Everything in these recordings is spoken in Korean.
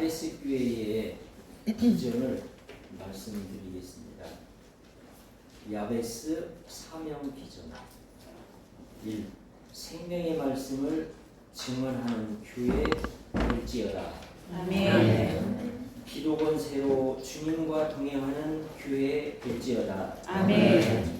야베스 교회의 비전을 말씀드리겠습니다. 야베스 사명 비전 1. 생명의 말씀을 증언하는 교회 될지어다. 아멘. 기도 권세로 주님과 동행하는 교회 될지어다. 아멘.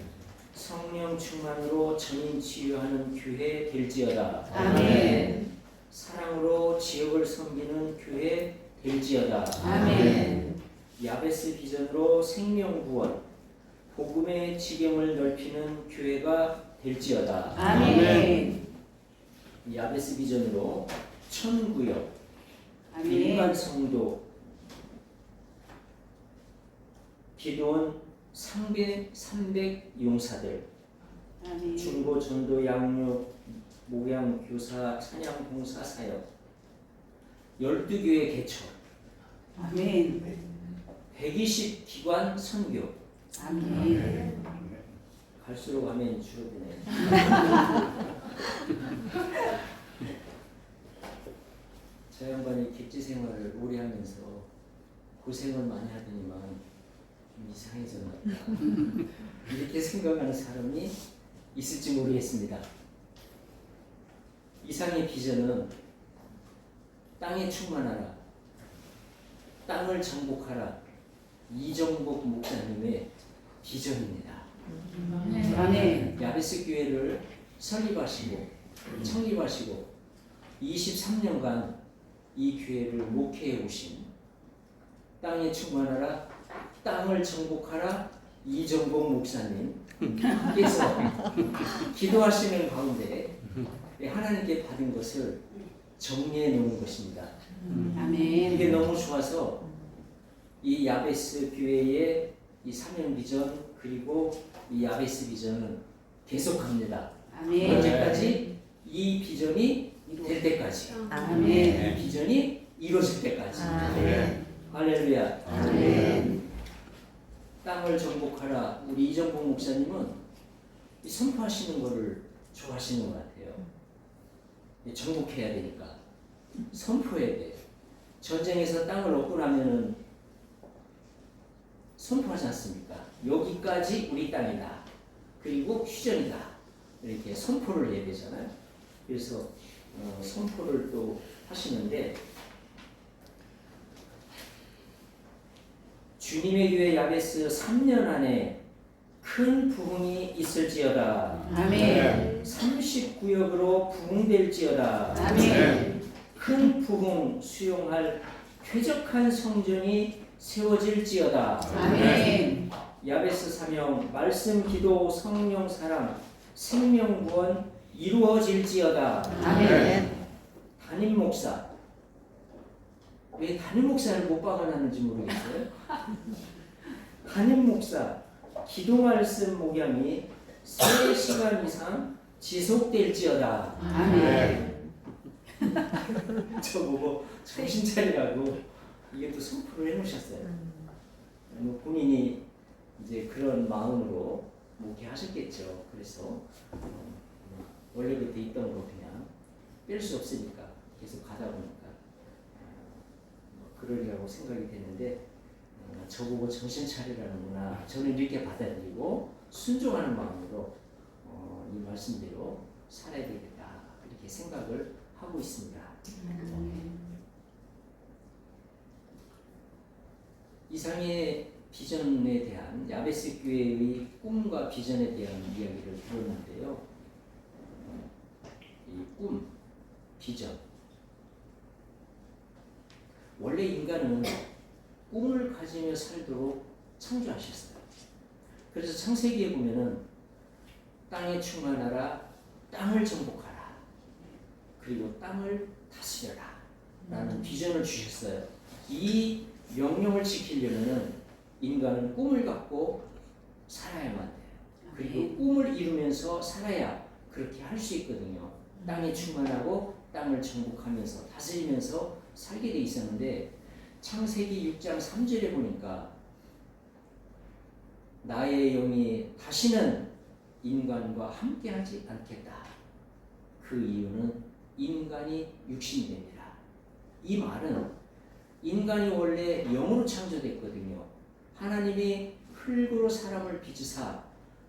성령 충만으로 전인 치유하는 교회 될지어다. 아멘. 사랑으로 지역을 섬기는 교회 될지어다. 아멘. 야베스 비전으로 생명 구원, 복음의 지경을 넓히는 교회가 될지어다. 아멘. 야베스 비전으로 천구역, 아멘. 일반 성도, 기도원 300 용사들, 아멘. 중고 전도 양육 목양 교사 찬양 봉사 사역 12교회 개척, 아멘. 120 기관 선교. 아멘. 갈수록 화면이 줄어드네. 저 양반이 객지 생활을 오래 하면서 고생을 많이 하더니만 좀 이상해졌나. 이렇게 생각하는 사람이 있을지 모르겠습니다. 이상의 비전은 땅에 충만하라, 땅을 정복하라, 이정복 목사님의 비전입니다. 아멘. 야베스 교회를 설립하시고 창립하시고 23년간 이 교회를 목회해 오신 땅에 충만하라, 땅을 정복하라, 이정복 목사님께서 기도하시는 가운데 하나님께 받은 것을 정리해 놓은 것입니다. 아멘. 이게 너무 좋아서 이 야베스 교회의 이 사명 비전 그리고 이 야베스 비전은 계속합니다. 아멘. 언제까지? 이 비전이 될 때까지. 아멘. 이 비전이 이루어질 때까지. 아멘. 할렐루야. 아멘. 땅을 정복하라. 우리 이정복 목사님은 이 선포하시는 것을 좋아하시는 것 같아요. 정복해야 되니까 선포해야 돼. 전쟁에서 땅을 얻고 나면은 선포하지 않습니까? 여기까지 우리 땅이다. 그리고 휴전이다. 이렇게 선포를 해야 되잖아요. 그래서 선포를 또 하시는데 주님의 교회 야베스 3년 안에 큰 부흥이 있을지어다. 아멘. 39역으로 부흥될지어다. 아멘. 큰 부흥 수용할 쾌적한 성전이 세워질지어다. 아멘. 야베스 사명 말씀 기도 성령 사랑 생명 구원 이루어질지어다. 아멘. 담임 목사, 왜 담임 목사를 못 박아놨는지 모르겠어요. 담임 목사 기도 말씀 목양이 3시간 이상 지속될지어다. 아멘. 저보고 정신 차리라고 이게 또 선포를 해놓으셨어요. 뭐 본인이 이제 그런 마음으로 목회하셨겠죠. 그래서 원래부터 있던 거 그냥 뺄 수 없으니까 계속 가다 보니까 그러리라고 생각이 되는데 저보고 정신 차리라는구나. 저는 이렇게 받아들이고 순종하는 마음으로 이 말씀대로 살아야 되겠다. 이렇게 생각을 하고 있습니다. 이상의 비전에 대한 야베스 교회의 꿈과 비전에 대한 이야기를 들었는데요. 이 꿈, 비전. 원래 인간은 꿈을 가지며 살도록 창조하셨어요. 그래서 창세기에 보면은 땅에 충만하라, 땅을 정복하라, 그리고 땅을 다스려라 라는 비전을 주셨어요. 이 명령을 지키려면 인간은 꿈을 갖고 살아야만 돼요. 그리고 꿈을 이루면서 살아야 그렇게 할 수 있거든요. 땅에 충만하고 땅을 정복하면서 다스리면서 살게 돼 있었는데 창세기 6장 3절에 보니까 나의 영이 다시는 인간과 함께하지 않겠다. 그 이유는 인간이 육신이 됩니다. 이 말은 인간이 원래 영으로 창조됐거든요. 하나님이 흙으로 사람을 빚으사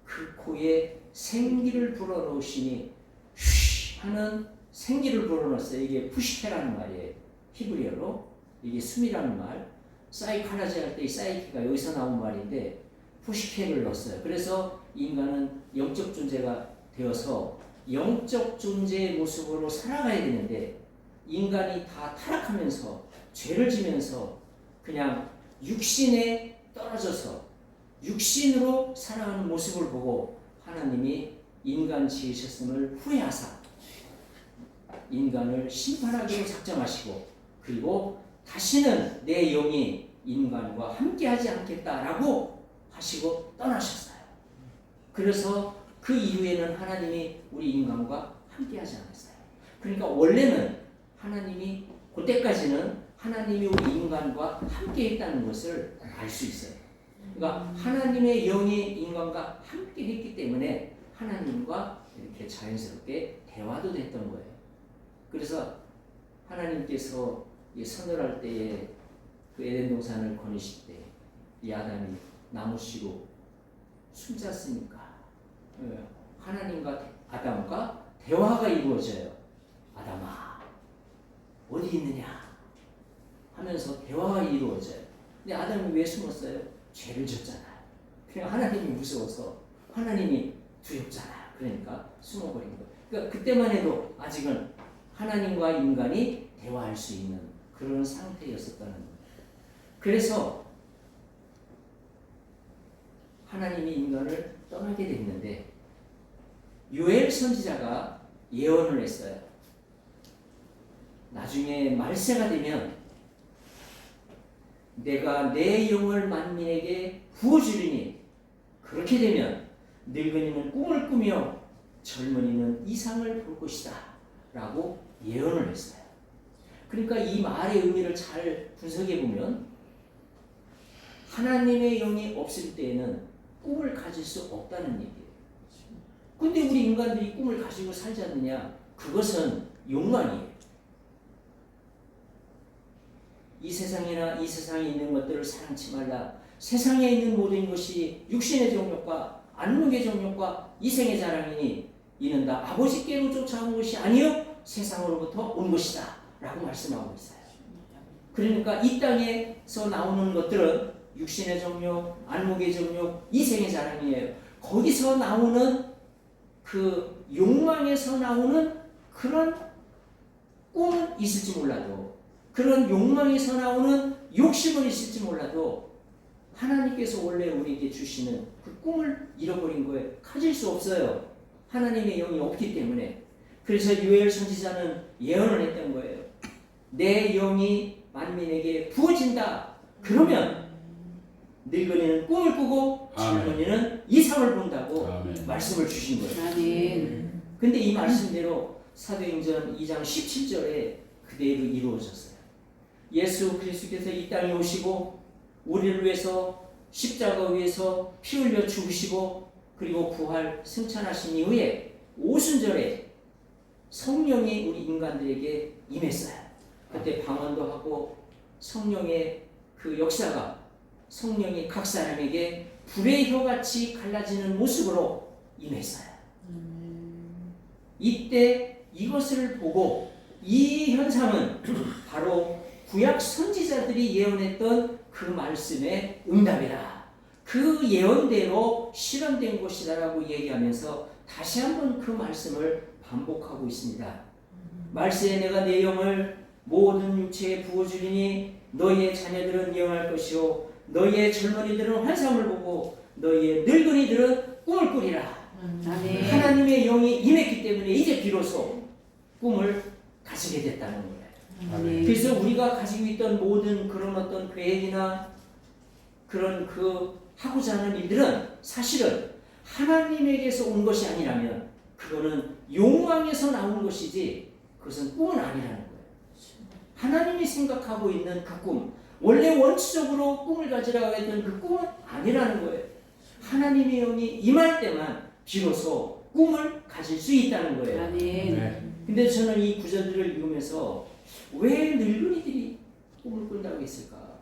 그 코에 생기를 불어넣으시니 휘 하는 생기를 불어넣었어요. 이게 푸시케라는 말이에요. 히브리어로. 이게 숨이라는 말. 사이카라지 할 때 이 사이키가 여기서 나온 말인데 푸시케를 넣었어요. 그래서 인간은 영적 존재가 되어서 영적 존재의 모습으로 살아가야 되는데 인간이 다 타락하면서 죄를 지면서 그냥 육신에 떨어져서 육신으로 살아가는 모습을 보고 하나님이 인간 지으셨음을 후회하사 인간을 심판하기로 작정하시고 그리고 다시는 내 영이 인간과 함께하지 않겠다라고 하시고 떠나셨어요. 그래서 그 이후에는 하나님이 우리 인간과 함께하지 않았어요. 그러니까 원래는 하나님이 그때까지는 하나님이 우리 인간과 함께했다는 것을 알 수 있어요. 그러니까 하나님의 영이 인간과 함께했기 때문에 하나님과 이렇게 자연스럽게 대화도 됐던 거예요. 그래서 하나님께서 선언할 때에 그 에덴 동산을 거니실 때 이 아담이 나무 씨로 숨졌으니까 하나님과 아담과 대화가 이루어져요. 아담아 어디 있느냐 하면서 대화가 이루어져요. 근데 아담이 왜 숨었어요? 죄를 졌잖아요. 그냥 하나님이 무서워서 하나님이 두렵잖아요. 그러니까 숨어버린 거예요. 그러니까 그때만 해도 아직은 하나님과 인간이 대화할 수 있는 그런 상태였었다는 거예요. 그래서 하나님이 인간을 떠나게 됐는데 요엘 선지자가 예언을 했어요. 나중에 말세가 되면 내가 내 영을 만민에게 부어주리니 그렇게 되면 늙은이는 꿈을 꾸며 젊은이는 이상을 볼 것이다 라고 예언을 했어요. 그러니까 이 말의 의미를 잘 분석해 보면 하나님의 영이 없을 때에는 꿈을 가질 수 없다는 얘기예요. 근데 우리 인간들이 꿈을 가지고 살지 않느냐? 그것은 욕망이에요. 이 세상이나 이 세상에 있는 것들을 사랑치 말라. 세상에 있는 모든 것이 육신의 정욕과 안목의 정욕과 이생의 자랑이니 이는 다 아버지께로 쫓아온 것이 아니요 세상으로부터 온 것이다 라고 말씀하고 있어요. 그러니까 이 땅에서 나오는 것들은 육신의 정욕, 안목의 정욕, 이생의 자랑이에요. 거기서 나오는 그 욕망에서 나오는 그런 꿈은 있을지 몰라도 그런 욕망에서 나오는 욕심은 있을지 몰라도 하나님께서 원래 우리에게 주시는 그 꿈을 잃어버린 거예요. 가질 수 없어요. 하나님의 영이 없기 때문에. 그래서 요엘 선지자는 예언을 했던 거예요. 내 영이 만민에게 부어진다. 그러면 늙은이는 꿈을 꾸고 젊은이는 이상을 본다고 아멘. 말씀을 주신 거예요. 아멘. 근데 이 말씀대로 사도행전 2장 17절에 그대로 이루어졌어요. 예수 그리스도께서 이 땅에 오시고 우리를 위해서 십자가 위에서 피 흘려 죽으시고 그리고 부활 승천하신 이후에 오순절에 성령이 우리 인간들에게 임했어요. 그때 방언도 하고 성령의 그 역사가 성령이 각 사람에게 불의 혀같이 갈라지는 모습으로 임했어요. 이때 이것을 보고 이 현상은 바로 구약 선지자들이 예언했던 그 말씀의 응답이다. 그 예언대로 실현된 것이다라고 얘기하면서 다시 한번 그 말씀을 반복하고 있습니다. 말세에 내가 내 영을 모든 육체에 부어주리니 너희의 자녀들은 예언할 것이요 너희의 젊은이들은 환상을 보고 너희의 늙은이들은 꿈을 꾸리라. 아멘. 하나님의 영이 임했기 때문에 이제 비로소 꿈을 가지게 됐다는 거예요. 아멘. 그래서 우리가 가지고 있던 모든 그런 어떤 계획이나 그런 그 하고자 하는 일들은 사실은 하나님에게서 온 것이 아니라면 그거는 욕망에서 나온 것이지 그것은 꿈은 아니라는 거예요. 하나님이 생각하고 있는 그 꿈, 원래 원칙적으로 꿈을 가지라고 했던 그 꿈은 아니라는 거예요. 하나님의 영이 임할 때만 비로소 꿈을 가질 수 있다는 거예요. 아멘. 네. 근데 저는 이 구절들을 읽으면서 왜 늙은이들이 꿈을 꾼다고 했을까?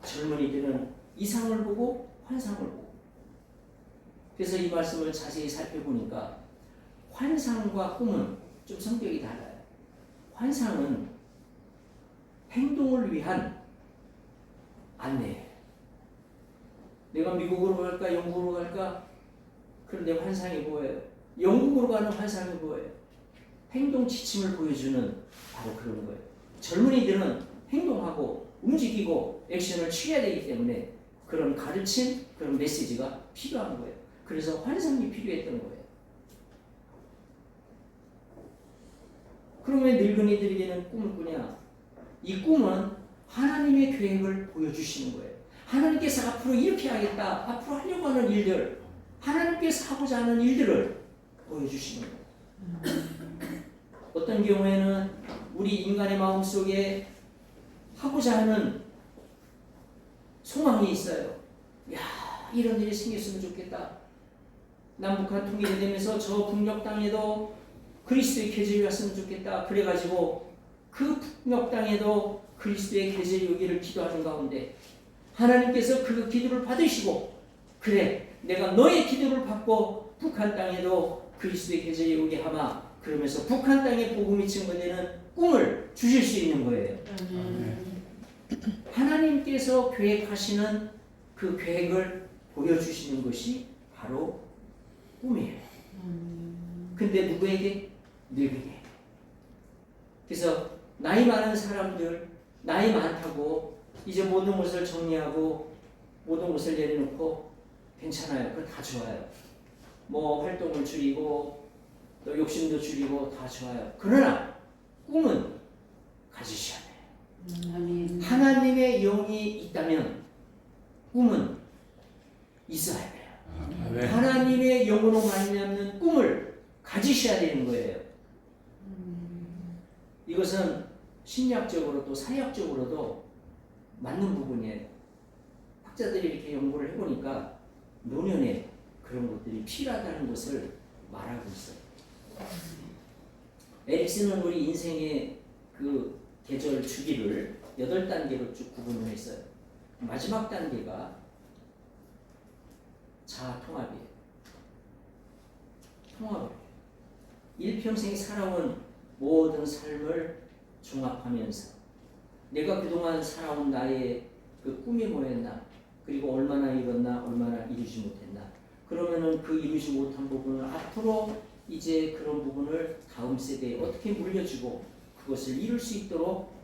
젊은이들은 이상을 보고 환상을 보고. 그래서 이 말씀을 자세히 살펴보니까 환상과 꿈은 좀 성격이 달라요. 환상은 행동을 위한 안내예요. 내가 미국으로 갈까 영국으로 갈까? 그런데 환상이 뭐예요? 영국으로 가는 환상이 뭐예요? 행동 지침을 보여주는 바로 그런 거예요. 젊은이들은 행동하고 움직이고 액션을 취해야 되기 때문에 그런 가르침, 그런 메시지가 필요한 거예요. 그래서 환상이 필요했던 거예요. 그러면 늙은이들에게는 꿈을 꾸냐? 이 꿈은 하나님의 계획을 보여주시는 거예요. 하나님께서 앞으로 이렇게 하겠다, 앞으로 하려고 하는 일들, 하나님께서 하고자 하는 일들을 보여주시는 거예요. 어떤 경우에는 우리 인간의 마음속에 하고자 하는 소망이 있어요. 야, 이런 일이 생겼으면 좋겠다. 남북한 통일이 되면서 저 북녘 땅에도 그리스도의 계절이 왔으면 좋겠다. 그래가지고 그 북녘 땅에도 그리스도의 계절이 오기를 기도하는 가운데 하나님께서 그 기도를 받으시고, 그래, 내가 너의 기도를 받고 북한 땅에도 그리스도의 계절이 오게 하마, 그러면서 북한 땅에 복음이 증거되는 꿈을 주실 수 있는 거예요. 하나님께서 계획하시는 그 계획을 보여주시는 것이 바로 꿈이에요. 근데 누구에게? 늙은이. 그래서 나이 많은 사람들, 나이 많다고 이제 모든 것을 정리하고 모든 것을 내려놓고 괜찮아요. 그거 다 좋아요. 뭐 활동을 줄이고 또 욕심도 줄이고 다 좋아요. 그러나 꿈은 가지셔야 돼요. 하나님의 영이 있다면 꿈은 있어야 돼요. 하나님의 영으로 말미암는 꿈을 가지셔야 되는 거예요. 이것은 심리학적으로 또 사회학적으로도 맞는 부분이에요. 학자들이 이렇게 연구를 해보니까 노년에 그런 것들이 필요하다는 것을 말하고 있어요. 에릭슨은 우리 인생의 그 계절 주기를 8단계로 쭉 구분을 했어요. 마지막 단계가 자아 통합이에요. 통합을. 일평생 살아온 모든 삶을 종합하면서 내가 그동안 살아온 나의 그 꿈이 뭐였나, 그리고 얼마나 이뤘나, 얼마나 이루지 못했나, 그러면은 그 이루지 못한 부분을 앞으로 이제 그런 부분을 다음 세대에 어떻게 물려주고 그것을 이룰 수 있도록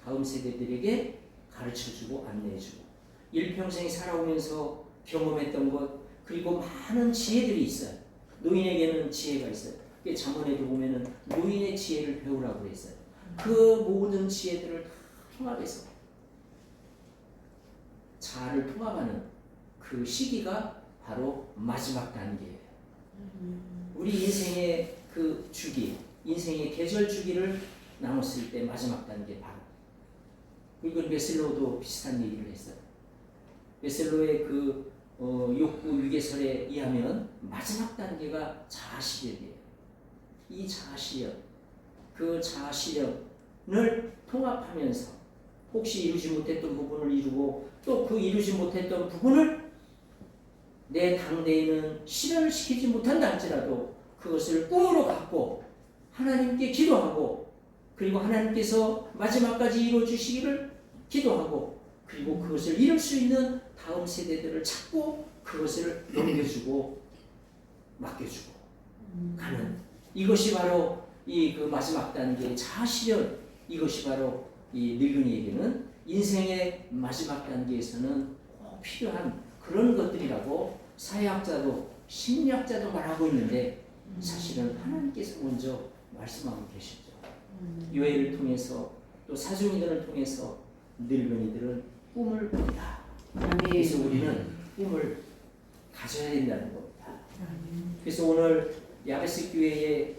다음 세대들에게 가르쳐주고 안내해주고, 일평생 살아오면서 경험했던 것, 그리고 많은 지혜들이 있어요. 노인에게는 지혜가 있어요. 잠언에도 보면은 노인의 지혜를 배우라고 했어요. 그 모든 지혜들을 다 통합해서 자아를 통합하는 그 시기가 바로 마지막 단계예요. 우리 인생의 그 주기, 인생의 계절 주기를 나눴을 때 마지막 단계 바로. 이건 웨슬로도 비슷한 얘기를 했어요. 웨슬로의 그 욕구 유괴설에 의하면 마지막 단계가 자아 실현이에요. 이 자아 실현, 그 자아 실현을 통합하면서 혹시 이루지 못했던 부분을 이루고 또 그 이루지 못했던 부분을 내 당대에는 실현을 시키지 못한다 할지라도 그것을 꿈으로 갖고 하나님께 기도하고, 그리고 하나님께서 마지막까지 이루어 주시기를 기도하고, 그리고 그것을 이룰 수 있는 다음 세대들을 찾고 그것을 넘겨주고 맡겨주고 가는, 이것이 바로 이 그 마지막 단계의 자아 실현, 이것이 바로 이 늙은이에게는 인생의 마지막 단계에서는 꼭 필요한 그런 것들이라고 사회학자도 심리학자도 말하고 있는데, 사실은 하나님께서 먼저 말씀하고 계시죠. 요엘을 통해서 또 사중이들을 통해서 늙은이들은 꿈을 꾼다. 그래서 우리는 꿈을 가져야 된다는 겁니다. 그래서 오늘 야베스 교회의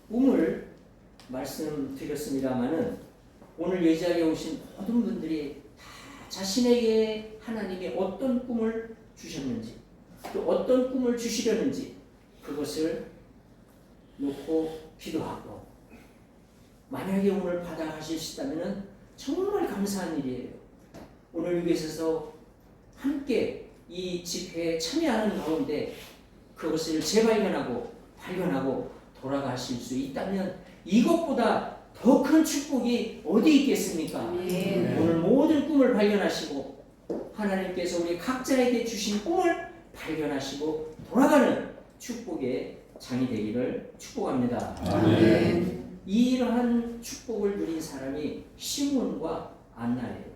꿈을 말씀드렸습니다마는 오늘 이 자리에 오신 모든 분들이 다 자신에게 하나님이 어떤 꿈을 주셨는지, 또 어떤 꿈을 주시려는지 그것을 놓고 기도하고, 만약에 오늘 받아가실 수 있다면 정말 감사한 일이에요. 오늘 이곳에서 함께 이 집회에 참여하는 가운데 그것을 발견하고 돌아가실 수 있다면 이것보다 더 큰 축복이 어디 있겠습니까? 아멘. 오늘 모든 꿈을 발견하시고 하나님께서 우리 각자에게 주신 꿈을 발견하시고 돌아가는 축복의 장이 되기를 축복합니다. 아멘. 이러한 축복을 누린 사람이 시몬과 안나예요.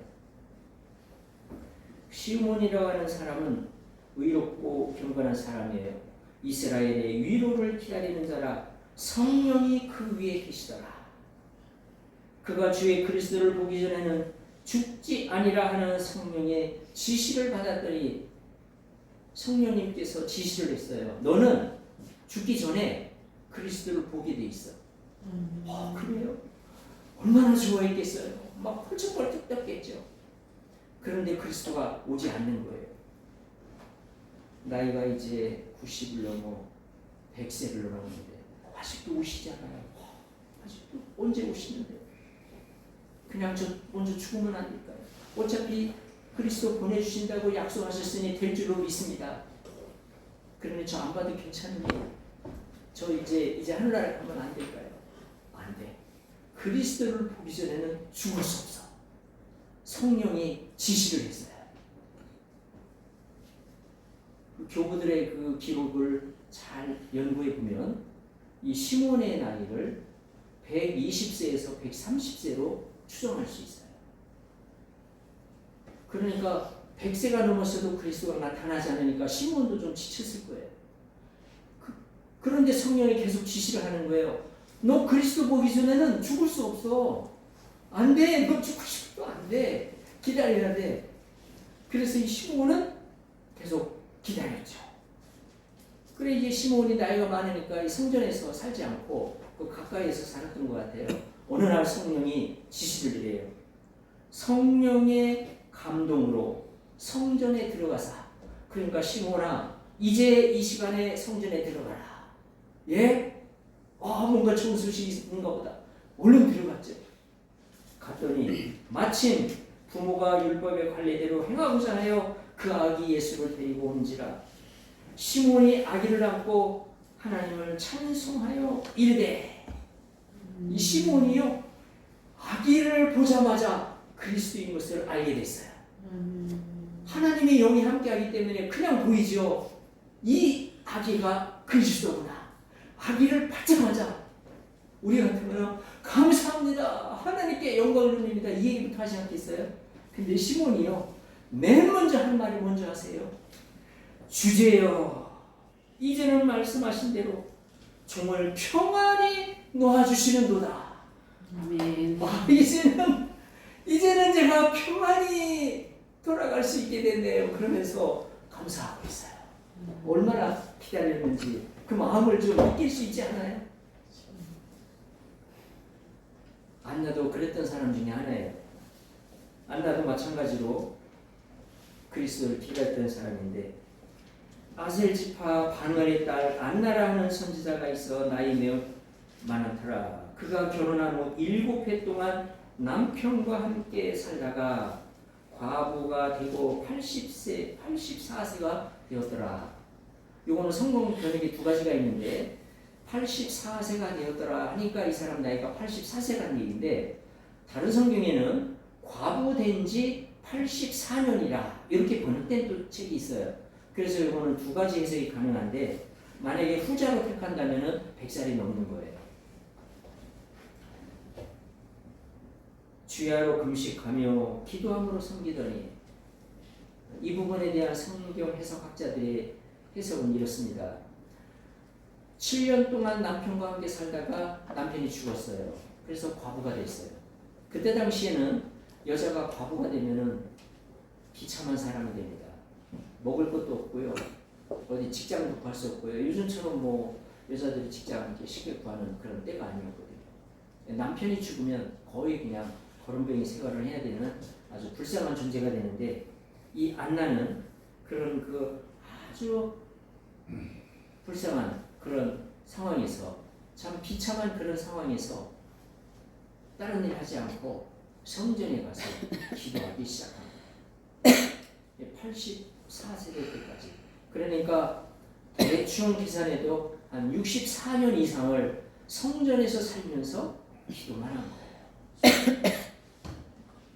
시몬이라고 하는 사람은 의롭고 경건한 사람이에요. 이스라엘의 위로를 기다리는 자라 성령이 그 위에 계시더라. 그가 주의 그리스도를 보기 전에는 죽지 아니라 하는 성령의 지시를 받았더니 성령님께서 지시를 했어요. 너는 죽기 전에 그리스도를 보게 돼 있어. 그래요? 얼마나 좋아했겠어요. 막 펄쩍펄쩍 뛰었겠죠. 그런데 그리스도가 오지 않는 거예요. 나이가 이제 90을 넘어 100세를 넘었는데 아직도 오시잖아요. 아직도 언제 오시는데? 그냥 저 먼저 죽으면 안 될까요? 어차피 그리스도 보내주신다고 약속하셨으니 될 줄로 믿습니다. 그러니 저 안 봐도 괜찮은데 저 이제 하늘나라 가면 안 될까요? 안 돼. 그리스도를 보기 전에는 죽을 수 없어. 성령이 지시를 했어요. 그 교부들의 그 기록을 잘 연구해 보면 이 시몬의 나이를 120세에서 130세로 추정할 수 있어요. 그러니까 100세가 넘었어도 그리스도가 나타나지 않으니까 시몬도 좀 지쳤을 거예요. 그런데 성령이 계속 지시를 하는 거예요. 너 그리스도 보기 전에는 죽을 수 없어. 안 돼. 너 죽고 싶어도 안 돼. 기다려야 돼. 그래서 이 시몬은 계속 기다렸죠. 그래 이제 시몬이 나이가 많으니까 이 성전에서 살지 않고 그 가까이에서 살았던 것 같아요. 어느 날 성령이 지시를 해요. 성령의 감동으로 성전에 들어가사. 그러니까 시몬아 이제 이 시간에 성전에 들어가라. 예? 뭔가 좋은 소식이 있는가 보다. 얼른 들어갔죠. 갔더니 마침 부모가 율법의 관례대로 행하고자 하여 그 아기 예수를 데리고 온지라. 시몬이 아기를 안고 하나님을 찬송하여 이르되. 이 시몬이요 아기를 보자마자 그리스도인 것을 알게 됐어요. 하나님의 영이 함께하기 때문에 그냥 보이죠. 이 아기가 그리스도구나. 아기를 받자마자 우리 같으면 감사합니다. 하나님께 영광을 돌립니다. 이 얘기부터 하지 않겠어요? 근데 시몬이요 맨 먼저 한 말이 뭔지 아세요? 주제여 이제는 말씀하신 대로 종을 평안히 놓아주시는도다. 아멘. 이제는 제가 평안히 돌아갈 수 있게 됐네요. 그러면서 감사하고 있어요. 얼마나 기다렸는지 그 마음을 좀 느낄 수 있지 않아요? 안나도 그랬던 사람 중에 하나예요. 안나도 마찬가지로 그리스도를 기다렸던 사람인데 아셀 지파 바누엘의 딸 안나라는 선지자가 있어 나이 매우 많았더라. 그가 결혼한 후 7해 동안 남편과 함께 살다가 과부가 되고 84세가 되었더라. 이거는 성경 번역에 두 가지가 있는데 84세가 되었더라 하니까 이 사람 나이가 84세라는 얘기인데 다른 성경에는 과부된 지 84년이라 이렇게 번역된 또 책이 있어요. 그래서 이거는 두 가지 해석이 가능한데 만약에 후자로 택한다면 100살이 넘는 거예요. 주야로 금식하며 기도함으로 섬기더니 이 부분에 대한 성경 해석학자들의 해석은 이렇습니다. 7년 동안 남편과 함께 살다가 남편이 죽었어요. 그래서 과부가 됐어요. 그때 당시에는 여자가 과부가 되면은 비참한 사람이 됩니다. 먹을 것도 없고요. 어디 직장도 구할 수 없고요. 요즘처럼 뭐 여자들이 직장 이렇게 쉽게 구하는 그런 때가 아니었거든요. 남편이 죽으면 거의 그냥 거름병이 생활을 해야 되는 아주 불쌍한 존재가 되는데 이 안나는 그런 그 아주 불쌍한 그런 상황에서 참 비참한 그런 상황에서 다른 일 하지 않고 성전에 가서 기도하기 시작합니다. 84세 될 때까지. 그러니까 대충 계산해도 한 64년 이상을 성전에서 살면서 기도만 한 거예요.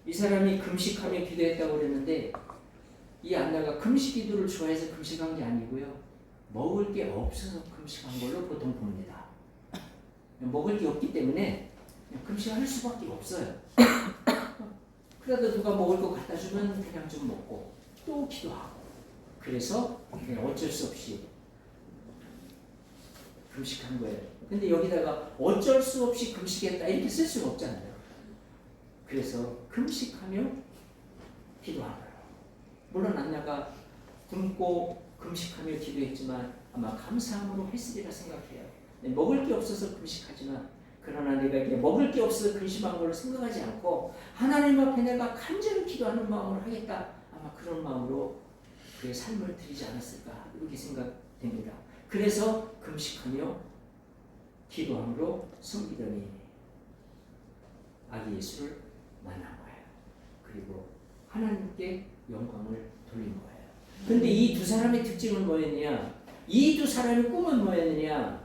이 사람이 금식하며 기도했다고 그랬는데 이 안나가 금식 기도를 좋아해서 금식한 게 아니고요. 먹을 게 없어서 금식한 걸로 보통 봅니다. 먹을 게 없기 때문에 금식할 수밖에 없어요. 그래도 누가 먹을 거 갖다 주면 그냥 좀 먹고 또 기도하고 그래서 그냥 어쩔 수 없이 금식한 거예요. 근데 여기다가 어쩔 수 없이 금식했다 이렇게 쓸 수는 없잖아요. 그래서 금식하며 기도한 거예요. 물론 안나가 굶고 금식하며 기도했지만 아마 감사함으로 했으리라 생각해요. 먹을 게 없어서 금식하지만 그러나 내가 이게 먹을 게 없어서 근심한 걸 생각하지 않고 하나님 앞에 내가 간절히 기도하는 마음으로 하겠다. 아마 그런 마음으로 그의 삶을 드리지 않았을까 이렇게 생각됩니다. 그래서 금식하며 기도함으로 섬기더니 아기 예수를 만난 거예요. 그리고 하나님께 영광을 돌린 거예요. 근데 이 두 사람의 특징은 뭐였느냐? 이 두 사람의 꿈은 뭐였느냐?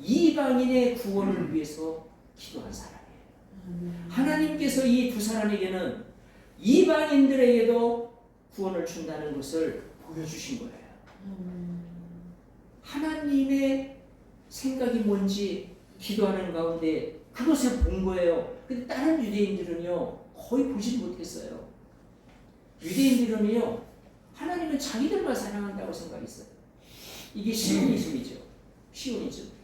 이방인의 구원을 위해서 기도한 사람이에요. 하나님께서 이 두 사람에게는 이방인들에게도 구원을 준다는 것을 보여주신 거예요. 하나님의 생각이 뭔지 기도하는 가운데 그것을 본 거예요. 근데 다른 유대인들은요 거의 보지 못했어요. 유대인들은요 하나님은 자기들만 사랑한다고 생각했어요. 이게 시오니즘이죠. 시오니즘.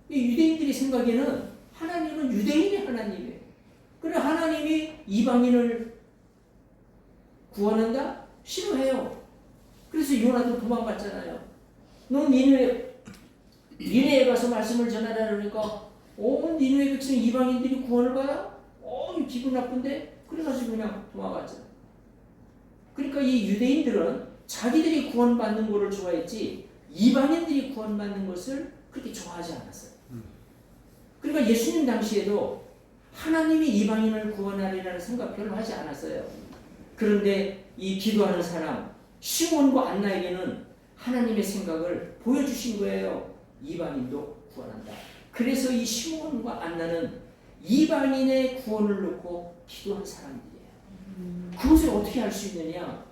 이 유대인들이 생각에는 하나님은 유대인의 하나님이에요. 그래 하나님이 이방인을 구원한다? 싫어해요. 그래서 요나도 도망갔잖아요. 너 니네에 가서 말씀을 전하라 그러니까 니네의 백성 이방인들이 구원을 받아? 기분 나쁜데? 그래가지고 그냥 도망갔잖아요. 그러니까 이 유대인들은 자기들이 구원받는 것을 좋아했지 이방인들이 구원받는 것을 그렇게 좋아하지 않았어요. 그러니까 예수님 당시에도 하나님이 이방인을 구원하리라는 생각 별로 하지 않았어요. 그런데 이 기도하는 사람 시몬과 안나에게는 하나님의 생각을 보여주신 거예요. 이방인도 구원한다. 그래서 이 시몬과 안나는 이방인의 구원을 놓고 기도한 사람들이에요. 그것을 어떻게 알 수 있느냐?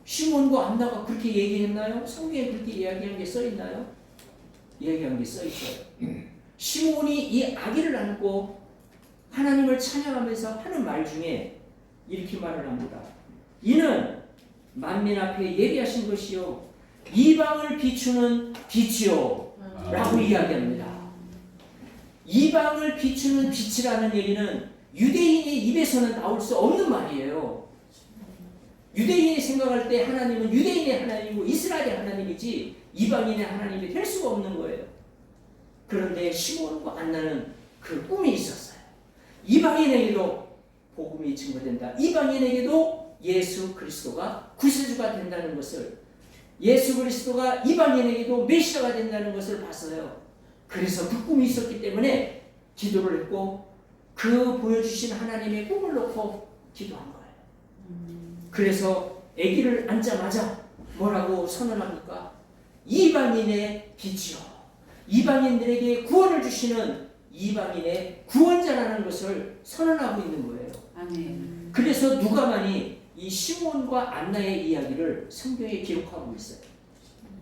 시몬과 안나가 그렇게 얘기했나요? 성경에 그렇게 이야기한 게 써있나요? 이야기한 게 써있어요. 시몬이 이 아기를 안고 하나님을 찬양하면서 하는 말 중에 이렇게 말을 합니다. 이는 만민 앞에 예비하신 것이요 이방을 비추는 빛이요 라고 이야기합니다. 이방을 비추는 빛이라는 얘기는 유대인의 입에서는 나올 수 없는 말이에요. 유대인이 생각할 때 하나님은 유대인의 하나님이고 이스라엘의 하나님이지 이방인의 하나님이 될 수가 없는 거예요. 그런데 시몬과 안나는 그 꿈이 있었어요. 이방인에게도 복음이 증거된다. 이방인에게도 예수 그리스도가 구세주가 된다는 것을, 예수 그리스도가 이방인에게도 메시아가 된다는 것을 봤어요. 그래서 그 꿈이 있었기 때문에 기도를 했고 그 보여주신 하나님의 꿈을 놓고 기도한 거예요. 그래서 아기를 앉자마자 뭐라고 선언합니까? 이방인의 빛이요, 이방인들에게 구원을 주시는 이방인의 구원자라는 것을 선언하고 있는 거예요. 아멘. 그래서 누가만이 이 시몬과 안나의 이야기를 성경에 기록하고 있어요.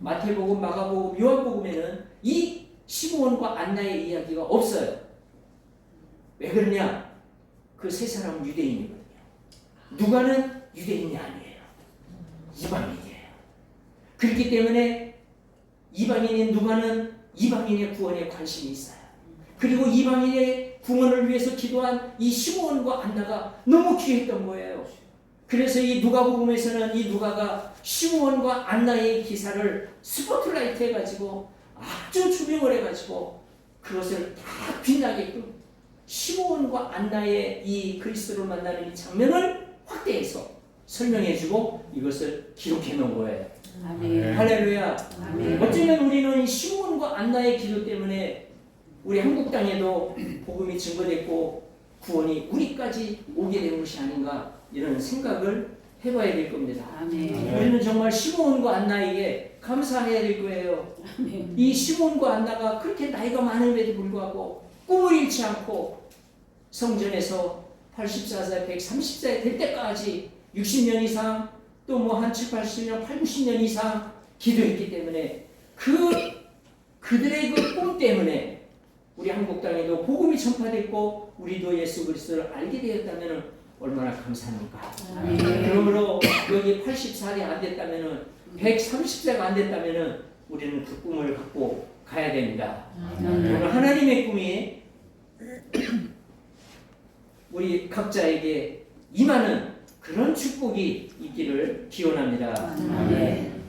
마태복음, 마가복음, 요한복음에는 이 시몬과 안나의 이야기가 없어요. 왜 그러냐? 그 세 사람은 유대인이거든요. 누가는 유대인이 아니에요. 이방인이에요. 그렇기 때문에 이방인인 누가는 이방인의 구원에 관심이 있어요. 그리고 이방인의 구원을 위해서 기도한 이 시몬과 안나가 너무 귀했던 거예요. 그래서 이 누가복음에서는 이 누가가 시몬과 안나의 기사를 스포트라이트 해가지고 아주 조명을 해가지고 그것을 다 빛나게끔 시몬과 안나의 이 그리스도를 만나는 이 장면을 확대해서 설명해주고 이것을 기록해 놓은 거예요. 아멘. 할렐루야. 아멘. 어쩌면 우리는 시몬과 안나의 기도 때문에 우리 한국 땅에도 복음이 증거됐고 구원이 우리까지 오게 된 것이 아닌가 이런 생각을 해봐야 될 겁니다. 아멘. 우리는 정말 시므온과 안나에게 감사해야 될 거예요. 이 시므온과 안나가 그렇게 나이가 많음에도 불구하고 꿈을 잃지 않고 성전에서 84세, 130세 될 때까지 60년 이상 또 뭐 한 7, 80년, 8, 90년 이상 기도했기 때문에 그들의 그 꿈 때문에 우리 한국 땅에도 복음이 전파됐고 우리도 예수 그리스도를 알게 되었다면 얼마나 감사합니까? 아멘. 그러므로 여기 84세 안 됐다면 130세가 안 됐다면 우리는 그 꿈을 갖고 가야 됩니다. 오늘 하나님의 꿈이 우리 각자에게 임하는 그런 축복이 있기를 기원합니다. 아멘.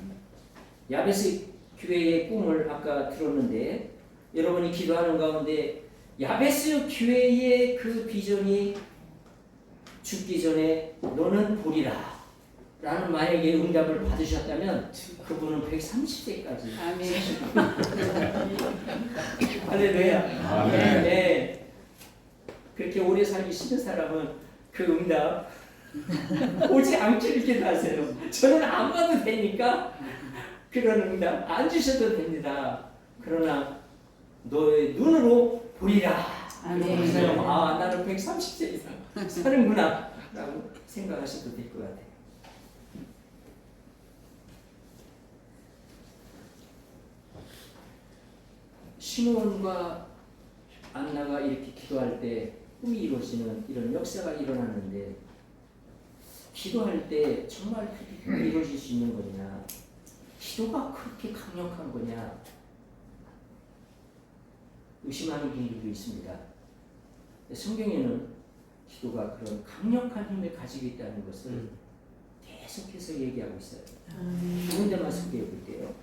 야베스 교회의 꿈을 아까 들었는데 여러분이 기도하는 가운데 야베스 교회의 그 비전이 죽기 전에 너는 보리라 라는 만약에 응답을 받으셨다면 그분은 130세까지 아멘. 할렐루야. 아멘. 네. 그렇게 오래 살기 싫은 사람은 그 응답 오지 않기를 기도하세요. 저는 안 봐도 되니까 그런 응답 안 주셔도 됩니다. 그러나 너의 눈으로 보리라. 아멘. 아, 나는 130세 이상 사는구나 라고 생각하셔도 될 것 같아요. 시므온과 안나가 이렇게 기도할 때 꿈이 이루어지는 이런 역사가 일어났는데 기도할 때 정말 그렇게 꿈이 이루어질 수 있는 거냐, 기도가 그렇게 강력한 거냐 의심하는 분들도 있습니다. 성경에는 기도가 그런 강력한 힘을 가지고 있다는 것을 계속해서 얘기하고 있어요. 두 군데만 소개해 볼게요.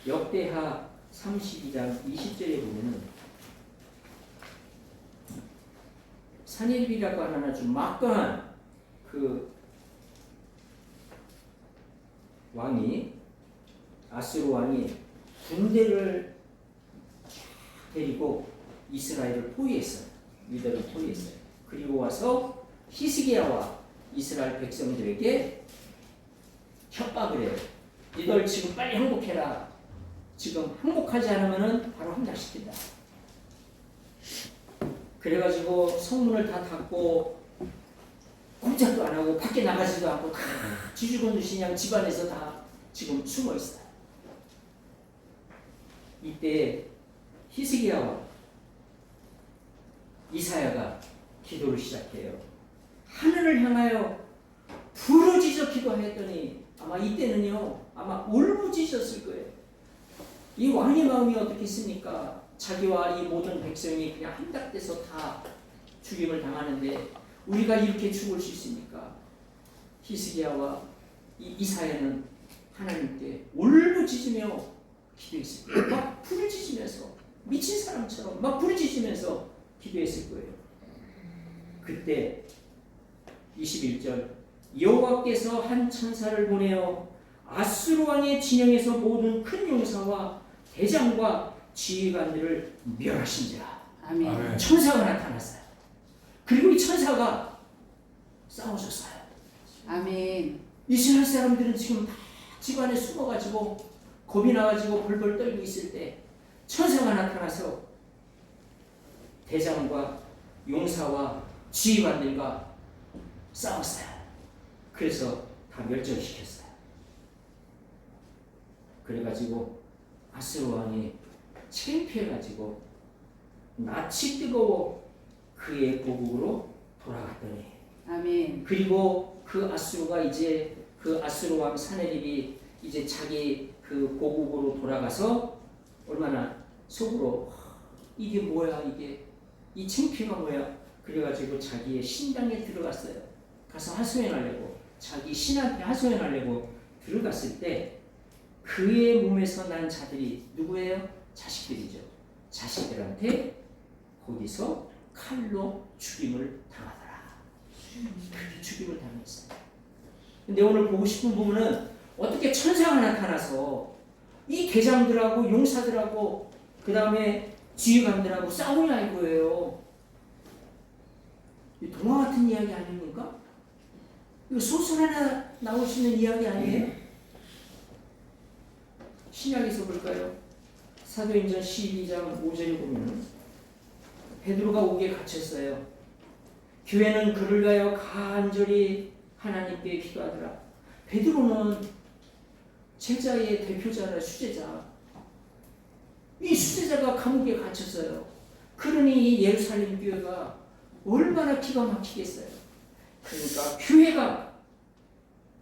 역대하 32장 20절에 보면은 산헤립이라고 하는 아주 막강한 그 왕이 아수르 왕이 군대를 데리고 이스라엘을 포위했어요. 유다를 포위했어요. 그리고 와서 히스기야와 이스라엘 백성들에게 협박을 해요. 너희들 지금 빨리 항복해라. 지금 항복하지 않으면 바로 함락시킨다. 그래가지고 성문을 다 닫고 꼼짝도 안 하고 밖에 나가지도 않고 다 쥐죽어주신 양 집안에서 다 지금 숨어 있어요. 이때 히스기야와 이사야가 기도를 시작해요. 하늘을 향하여 부르짖어 기도하였더니 아마 이때는요 아마 울부짖었을 거예요. 이 왕의 마음이 어떻겠습니까? 자기와 이 모든 백성이 그냥 한닥돼서 다 죽임을 당하는데 우리가 이렇게 죽을 수 있습니까? 히스기야와 이사야는 하나님께 울부짖으며 기도했을 거예요. 막 부르짖으면서 미친 사람처럼 막 부르짖으면서 기도했을 거예요. 그때 21절 여호와께서 한 천사를 보내어 아수르 왕의 진영에서 모든 큰 용사와 대장과 지휘관들을 멸하신지라. 아멘. 천사가 나타났어요. 그리고 이 천사가 싸워줬어요. 아멘. 이스라엘 사람들은 지금 다 집안에 숨어가지고 겁이 나가지고 벌벌 떨고 있을 때 천사가 나타나서 대장과 용사와 지휘관들과 싸웠어요. 그래서 다 멸절시켰어요. 그래가지고 아수르 왕이 창피해가지고 낯이 뜨거워 그의 고국으로 돌아갔더니 아멘. 그리고 그 아수르가 이제 그 아수르 왕 산헤립이 이제 자기 그 고국으로 돌아가서 얼마나 속으로 이게 뭐야 이게 이 창피가 뭐야 그래가지고 자기의 신당에 들어갔어요. 가서 하소연하려고 자기 신한테 하소연하려고 들어갔을 때 그의 몸에서 난 자들이 누구예요? 자식들이죠. 자식들한테 거기서 칼로 죽임을 당하더라. 그렇게 죽임을 당했어요. 근데 오늘 보고 싶은 부분은 어떻게 천사가 나타나서 이 대장들하고 용사들하고 그 다음에 지휘관들하고 싸우냐 이거예요. 이 동화 같은 이야기 아닙니까? 이거 소설 하나 나올 수 있는 이야기 아니에요? 신약에서 볼까요? 사도행전 12장 5절에 보면 베드로가 옥에 갇혔어요. 교회는 그를 위하여 간절히 하나님께 기도하더라. 베드로는 제자의 대표자라 수제자. 이 수제자가 감옥에 갇혔어요. 그러니 이 예루살렘 교회가 얼마나 기가 막히겠어요. 그러니까 교회가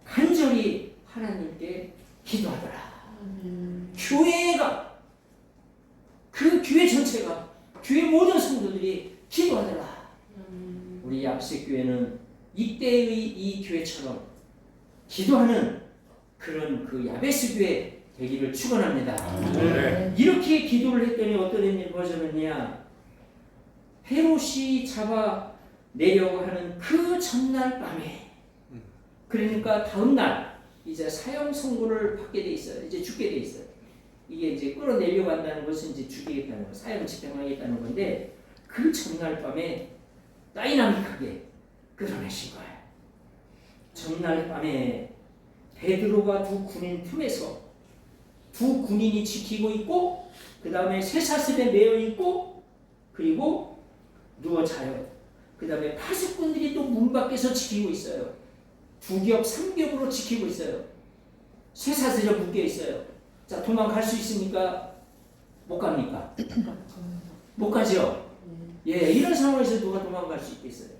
간절히 하나님께 기도하더라. 교회가 그 교회 전체가 교회 모든 성도들이 기도하더라. 우리 야베스 교회는 이때의 이 교회처럼 기도하는 그런 그 야베스 교회 되기를 축원합니다. 네. 이렇게 기도를 했더니 어떤 일이 벌어졌느냐? 헤롯이 잡아 내려고 하는 그 전날 밤에, 그러니까 다음 날 이제 사형 선고를 받게 돼 있어요. 이제 죽게 돼 있어요. 이게 이제 끌어내려고 한다는 것은 이제 죽이겠다는 거, 사형 집행하겠다는 건데 그 전날 밤에 다이나믹하게 끌어내신 거예요. 전날 밤에 베드로가 두 군인 틈에서 두 군인이 지키고 있고 그 다음에 쇠사슬에 매여 있고 그리고 누워 자요. 그 다음에 파수꾼들이 또 문 밖에서 지키고 있어요. 두 겹, 3겹으로 지키고 있어요. 쇠사슬에 묶여 있어요. 자, 도망갈 수 있습니까? 못 갑니까? 못 가죠? 예, 이런 상황에서 누가 도망갈 수 있겠어요?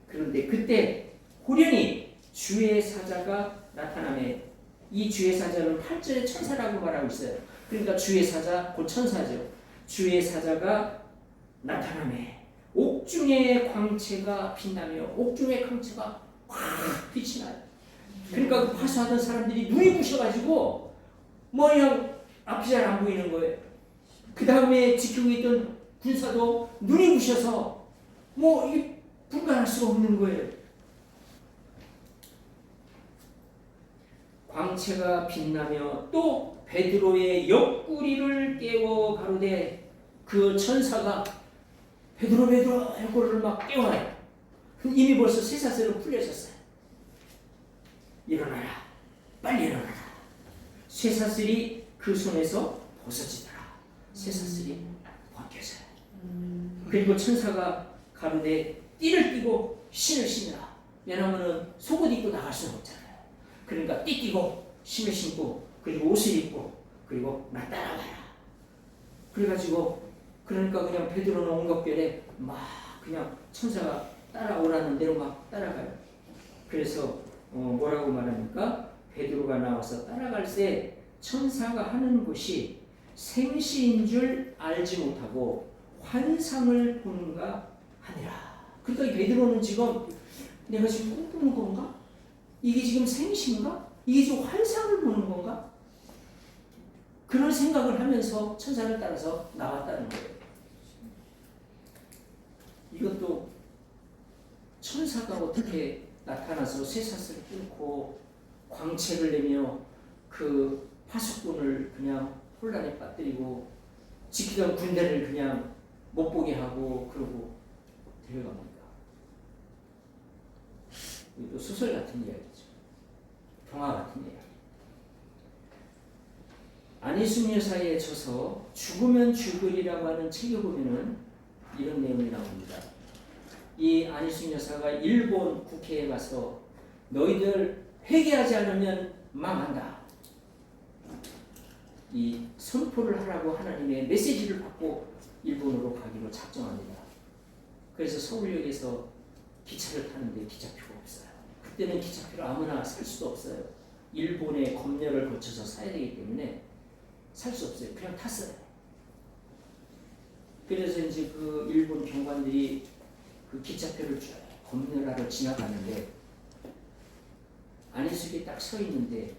그런데 그때 호련히 주의 사자가 나타나매, 이 주의 사자는 8절에 천사라고 말하고 있어요. 그러니까 주의 사자, 곧 천사죠. 주의 사자가 나타나매 옥중의 광채가 빛나며 옥중의 광채가 확 빛이 나요. 그러니까 그 파수하던 사람들이 눈이 부셔가지고 뭐 그냥 앞이 잘 안 보이는 거예요. 그 다음에 지키고 있던 군사도 눈이 부셔서 뭐 이게 분간할 수가 없는 거예요. 광채가 빛나며 또 베드로의 옆구리를 깨워 가로되 그 천사가 베드로 옆구리를 막 깨워요. 이미 벌써 쇠사슬은 풀려졌어요. 일어나라, 빨리 일어나라. 쇠사슬이 그 손에서 벗어지더라. 쇠사슬이 벗겨져요. 그리고 천사가 가로되 띠를 띠고 신을 신으라. 왜냐하면 속옷 입고 나갈 수는 없잖아요. 그러니까 띠 띠고 신을 신고 그리고 옷을 입고 그리고 나 따라와라. 그래가지고 그러니까 그냥 베드로는 옹갑결에 막 그냥 천사가 따라오라는 대로 막 따라가요. 그래서 뭐라고 말합니까? 베드로가 나와서 따라갈새 천사가 하는 것이 생시인 줄 알지 못하고 환상을 보는가 하니라. 그러니까 이 베드로는 지금 내가 지금 꿈꾸는 건가? 이게 지금 생시인가? 이게 지금 환상을 보는 건가? 그런 생각을 하면서 천사를 따라서 나왔다는 거예요. 이것도 천사가 어떻게 나타나서 쇠사슬을 끊고 광채를 내며 그 파수꾼을 그냥 혼란에 빠뜨리고 지키던 군대를 그냥 못 보게 하고 그러고 데려갑니다. 이것도 소설 같은 이야기죠. 동화 같은 이야기. 안희순 여사에 져서 죽으면 죽으리라고 하는 책에 보면은 이런 내용이 나옵니다. 이 안희순 여사가 일본 국회에 가서 너희들 회개하지 않으면 망한다. 이 선포를 하라고 하나님의 메시지를 받고 일본으로 가기로 작정합니다. 그래서 서울역에서 기차를 타는데 기차표가 없어요. 그때는 기차표를 아무나 살 수도 없어요. 일본의 검열을 거쳐서 사야 되기 때문에 살 수 없어요. 그냥 탔어요. 그래서 이제 그 일본 경관들이 그 기차표를 쭉 검열하러 지나가는데 안희숙이 딱 서 있는데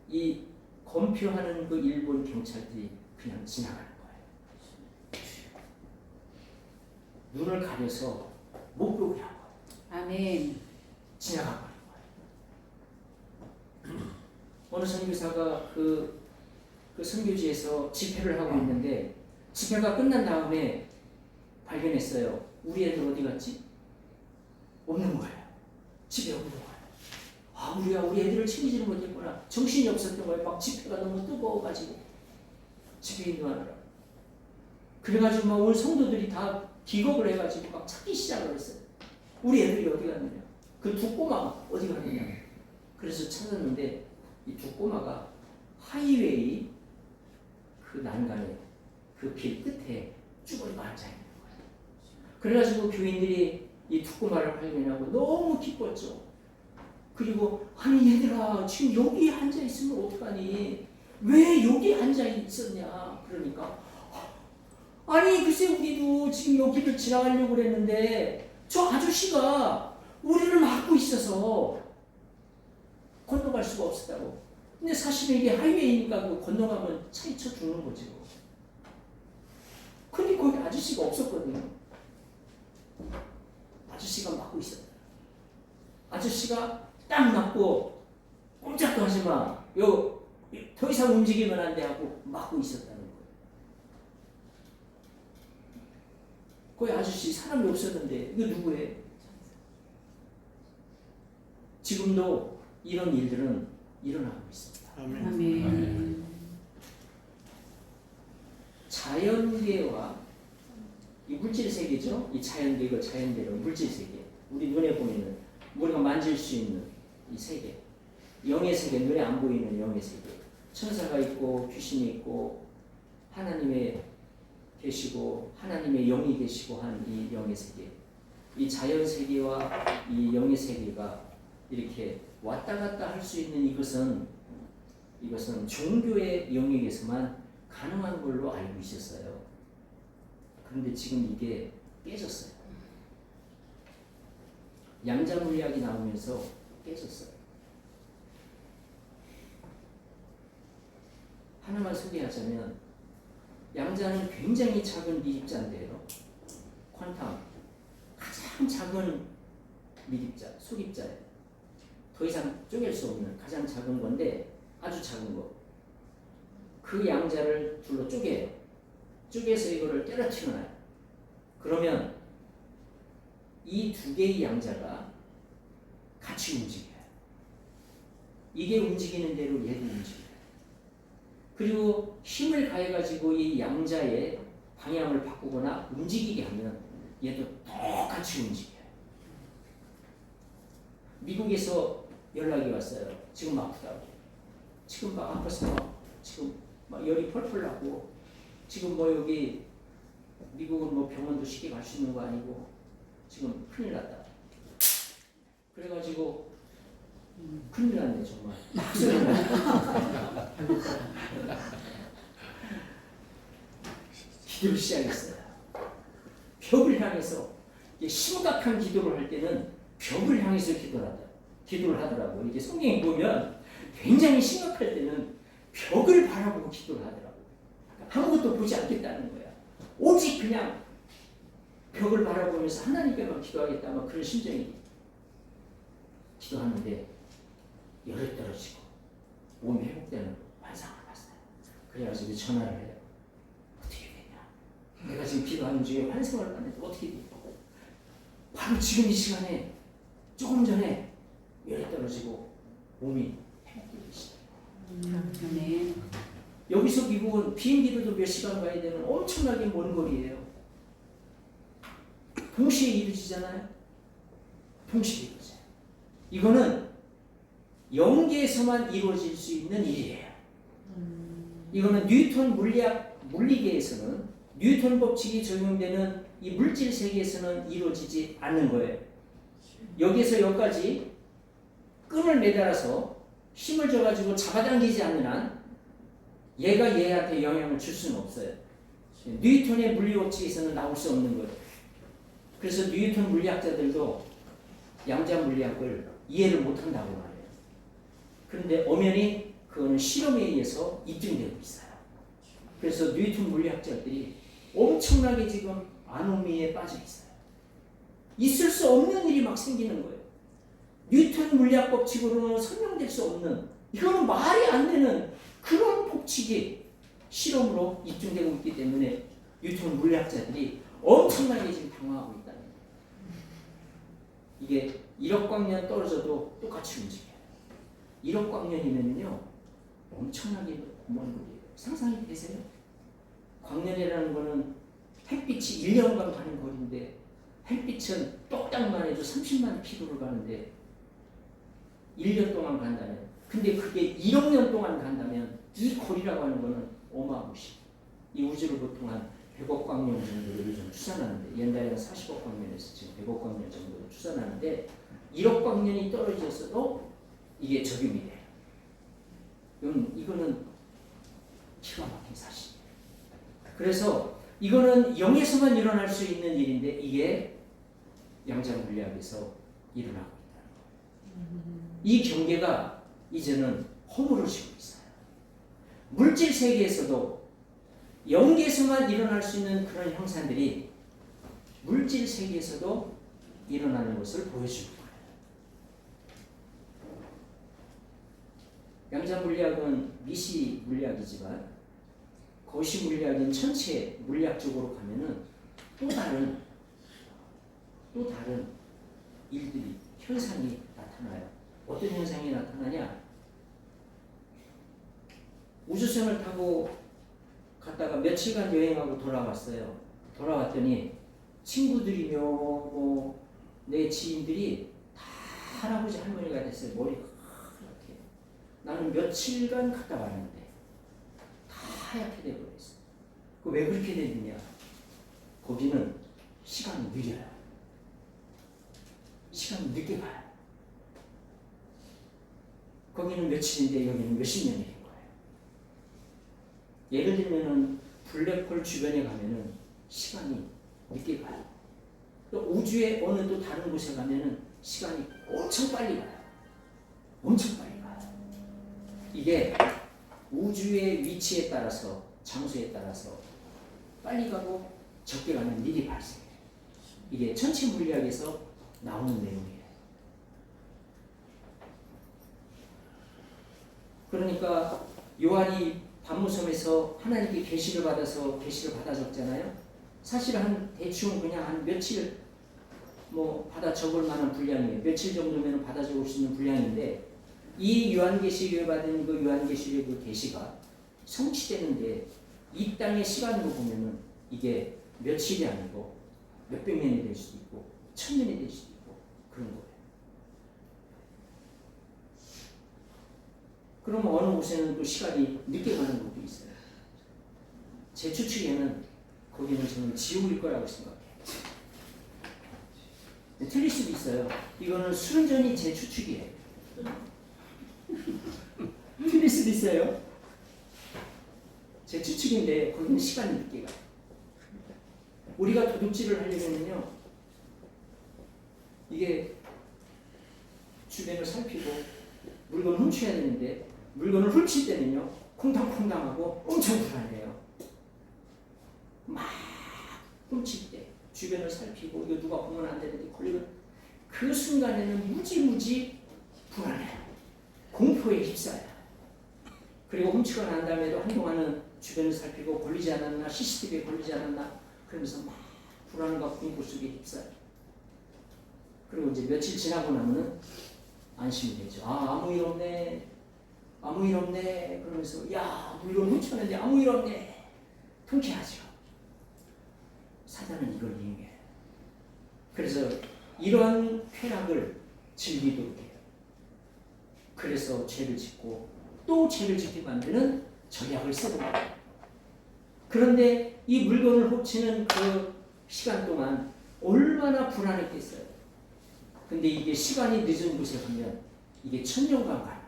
이 검표하는 그 일본 경찰들이 그냥 지나가는 거예요. 눈을 가려서 못 보게 한 거예요. 아멘. 지나가 버린 거예요. 어느 선교사가 그 선교지에서 집회를 하고 있는데 집회가 끝난 다음에 발견했어요. 우리 애들 어디 갔지? 없는 거예요. 집에 없는 거예요. 아, 우리 애들을 챙기지를 못했구나. 정신이 없었던 거예요. 막 집회가 너무 뜨거워가지고 집에 인도하느라. 그래가지고 막 온 성도들이 다 기겁을 해가지고 막 찾기 시작을 했어요. 우리 애들이 어디 갔느냐? 그 두 꼬마가 어디 갔느냐? 그래서 찾았는데 이 두 꼬마가 하이웨이 그 난간에 그 길 끝에 쭈그리고 앉아 있는 거예요. 그래가지고 교인들이 이 두 꼬마를 발견하고 너무 기뻤죠. 그리고 아니 얘들아 지금 여기 앉아 있으면 어떡하니? 왜 여기 앉아 있었냐? 그러니까 아니 글쎄 우리도 지금 여기를 지나가려고 그랬는데 저 아저씨가 우리를 막고 있어서 건너갈 수가 없었다고. 근데 사실 이게 하이웨이니까 그 건너가면 차에 쳐 죽는 거지. 근데 거기 아저씨가 없었거든요. 아저씨가 막고 있었다. 아저씨가 딱 막고 꼼짝도 하지 마. 더 이상 움직이면 안 돼 하고 막고 있었다는 거예요. 거기 아저씨 사람이 없었는데 이거 누구예요? 지금도 이런 일들은 일어나고 있습니다. 아멘. 자연계와 이 물질 세계죠. 이 자연계가 자연계로 물질 세계. 우리 눈에 보이는 우리가 만질 수 있는 이 세계, 영의 세계, 눈에 안 보이는 영의 세계. 천사가 있고 귀신이 있고 하나님의 계시고 하나님의 영이 계시고 한 이 영의 세계. 이 자연 세계와 이 영의 세계가 이렇게 왔다 갔다 할 수 있는 이것은 종교의 영역에서만 가능한 걸로 알고 있었어요. 그런데 지금 이게 깨졌어요. 양자 물리학이 나오면서 깨졌어요. 하나만 소개하자면 양자는 굉장히 작은 미립자인데요. 퀀텀 가장 작은 미립자, 소립자예요. 더 이상 쪼갤 수 없는 가장 작은 건데 아주 작은 거. 그 양자를 둘로 쪼개요. 쪼개서 이거를 때려치워 놔요. 그러면 이 두 개의 양자가 같이 움직여요. 이게 움직이는 대로 얘도 움직여요. 그리고 힘을 가해가지고 이 양자의 방향을 바꾸거나 움직이게 하면 얘도 똑같이 움직여요. 미국에서 연락이 왔어요. 지금 아프다고. 지금 막 아파서 지금 막 열이 펄펄 나고 지금 뭐 여기 미국은 뭐 병원도 쉽게 갈 수 있는 거 아니고 지금 큰일 났다. 그래가지고 큰일 났네 정말. 기도를 시작했어요. 벽을 향해서 심각한 기도를 할 때는 벽을 향해서 기도를 하더라고요. 이게 성경에 보면 굉장히 심각할 때는 벽을 바라보고 기도를 하더라고요. 아무것도 보지 않겠다는 거야. 오직 그냥 벽을 바라보면서 하나님께만 기도하겠다. 막 그런 심정이 기도하는데 열이 떨어지고 몸이 회복되는 환상을 봤어요. 그래가지고 전화를 해요. 어떻게 되냐? 내가 지금 기도하는 중에 환상을 봤는데 어떻게 되냐? 바로 지금 이 시간에 조금 전에 열이 떨어지고 몸이 회복되기 시작해요. 아멘. 여기서 미국은 비행기로도 몇 시간 가야 되는 엄청나게 먼 거리예요. 동시에 이루어지잖아요. 동시에 이루어져요. 이거는 영계에서만 이루어질 수 있는 일이에요. 이거는 뉴턴 물리계에서는 뉴턴 법칙이 적용되는 이 물질 세계에서는 이루어지지 않는 거예요. 여기에서 여기까지 끈을 매달아서 힘을 줘가지고 잡아당기지 않는 한 얘가 얘한테 영향을 줄 수는 없어요. 뉴턴의 물리법칙에서는 나올 수 없는 거예요. 그래서 뉴턴 물리학자들도 양자 물리학을 이해를 못한다고 말해요. 그런데 엄연히 그거는 실험에 의해서 입증되고 있어요. 그래서 뉴턴 물리학자들이 엄청나게 지금 아노미에 빠져 있어요. 있을 수 없는 일이 막 생기는 거예요. 뉴턴 물리학 법칙으로는 설명될 수 없는, 이거는 말이 안 되는 그런 법칙이 실험으로 입증되고 있기 때문에 뉴턴 물리학자들이 엄청나게 지금 당황하고 있다는 거예요. 이게 1억 광년 떨어져도 똑같이 움직여요. 1억 광년이면요 엄청나게 먼 거리예요. 상상이 되세요? 광년이라는 거는 햇빛이 1년간 가는 거리인데 햇빛은 똑딱만 해도 30만 킬로를 가는데 1년 동안 간다면, 근데 그게 1억 년 동안 간다면 이 거리라고 하는 거는 어마무시. 이 우주를 보통 한 100억 광년 정도로 요즘 추산하는데, 옛날에는 40억 광년에서 지금 100억 광년 정도로 추산하는데 1억 광년이 떨어졌어도 이게 적용이 돼요. 이거는 기가 막힌 사실이에요. 그래서 이거는 영에서만 일어날 수 있는 일인데 이게 양자 물리학에서 일어나고 있다는 거예요. 이 경계가 이제는 허물어지고 있어요. 물질 세계에서도 영계에서만 일어날 수 있는 그런 형상들이 물질 세계에서도 일어나는 것을 보여주는 거예요. 양자 물리학은 미시 물리학이지만 거시 물리학인 천체 물리학적으로 가면은 또 다른 일들이, 현상이 나타나요. 어떤 현상이 나타나냐? 우주선을 타고 갔다가 며칠간 여행하고 돌아왔어요. 돌아왔더니 친구들이며 내 지인들이 다 할아버지 할머니가 됐어요. 머리가 하얗게. 나는 며칠간 갔다 왔는데 다 하얗게 돼버렸어요. 왜 그렇게 되느냐? 거기는 시간이 느려요. 시간이 늦게 가요. 거기는 며칠인데 여기는 몇십 년이 된 거예요. 예를 들면은 블랙홀 주변에 가면은 시간이 늦게 가요. 또 우주의 어느 또 다른 곳에 가면은 시간이 엄청 빨리 가요. 엄청 빨리 가요. 이게 우주의 위치에 따라서, 장소에 따라서 빨리 가고 적게 가는 일이 발생해요. 이게 천체 물리학에서 나오는 내용이에요. 그러니까 요한이 반모섬에서 하나님께 계시를 받아서 계시를 받아 적잖아요. 사실 대충 그냥 한 며칠 받아 적을 만한 분량이에요. 며칠 정도면 받아 적을 수 있는 분량인데 이 요한계시를 받은 그 요한계시의 그 계시가 성취되는데 이 땅의 시간으로 보면은 이게 며칠이 아니고 몇백 년이 될 수도 있고 1000년이 될 수도 있고 그런 거예요. 그럼 어느 곳에는 또 시간이 늦게 가는 곳도 있어요. 제 추측에는 거기는 저는 지옥일 거라고 생각해요. 틀릴 수도 있어요. 이거는 순전히 제 추측이에요. 틀릴 수도 있어요. 제 추측인데 거기는 시간이 늦게 가요. 우리가 도둑질을 하려면요, 이게 주변을 살피고 물건을 훔쳐야 되는데 물건을 훔칠 때는요 콩당콩당하고 엄청 불안해요. 막 훔칠 때 주변을 살피고 이거 누가 보면 안 되는데 걸리면 그 순간에는 무지무지 불안해요. 공포에 휩싸여요. 그리고 훔치고 난 다음에도 한동안은 주변을 살피고 걸리지 않았나, CCTV에 걸리지 않았나 그러면서 막 불안과 공포 속에 휩싸여요. 그리고 이제 며칠 지나고 나면은 안심이 되죠. 아무 일 없네. 아무 일 없네. 그러면서 야 물건 훔쳤는데 아무 일 없네. 통쾌하죠. 사단은 이걸 이용해요. 그래서 이러한 쾌락을 즐기도록 해요. 그래서 죄를 짓고 또 죄를 짓게 만드는 전략을 쓰는 거예요. 그런데 이 물건을 훔치는 그 시간 동안 얼마나 불안했겠어요. 근데 이게 시간이 늦은 곳에 가면 이게 1000년간 가는 거예요.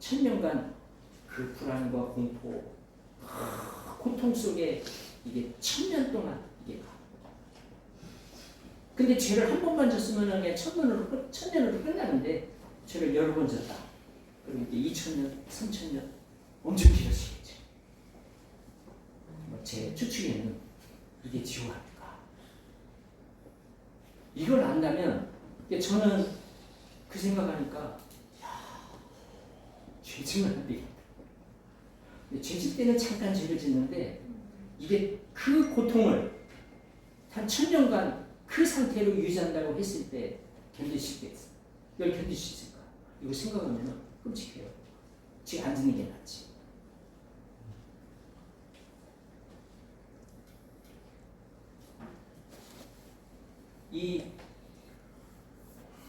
1000년간 그 불안과 공포, 고통 속에 이게 1000년 동안 이게 가. 근데 죄를 한 번만 졌으면 그냥 1000년으로 끝나는데 죄를 여러 번 졌다. 그럼 이게 2000년, 3000년 엄청 길어지겠죠. 제 추측에는 이게 지옥 아닐까. 이걸 안다면 저는 그 생각하니까 죄 지면 안 되겠다. 죄 질 때는 잠깐 죄를 짓는데 이게 그 고통을 한 1000년간 그 상태로 유지한다고 했을 때 견디시겠어? 이걸 견딜 수 있을까? 이거 생각하면 끔찍해요. 지금 안 듣는 게 낫지. 이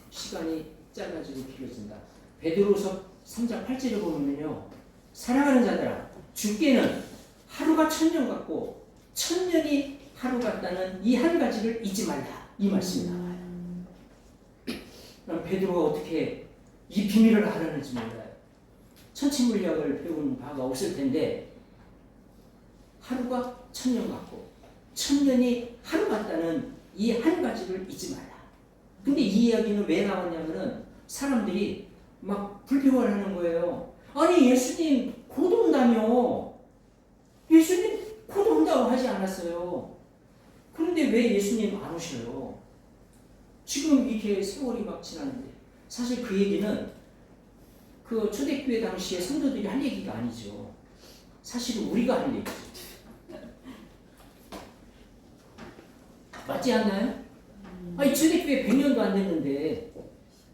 시간이 짧아지고 길어진다. 베드로서 3장 8절을 보면요. 사랑하는 자들아, 주께는 하루가 1000년 같고 1000년이 하루 같다는 이 한 가지를 잊지 말라. 이 말씀이 나와요. 그럼 베드로가 어떻게 이 비밀을 알아내는지 몰라요. 천치물리학을 배운 바가 없을 텐데 하루가 1000년 같고 1000년이 하루 같다는 이 한 가지를 잊지 말라. 근데 이 이야기는 왜 나왔냐면은 사람들이 막 불평을 하는 거예요. 아니 예수님 곧 온다며. 예수님 곧 온다고 하지 않았어요. 그런데 왜 예수님 안 오셔요? 지금 이렇게 세월이 막 지났는데. 사실 그 얘기는 그 초대교회 당시에 성도들이 할 얘기가 아니죠. 사실은 우리가 할 얘기죠. 맞지 않나요? 아니 초대교회 100년도 안 됐는데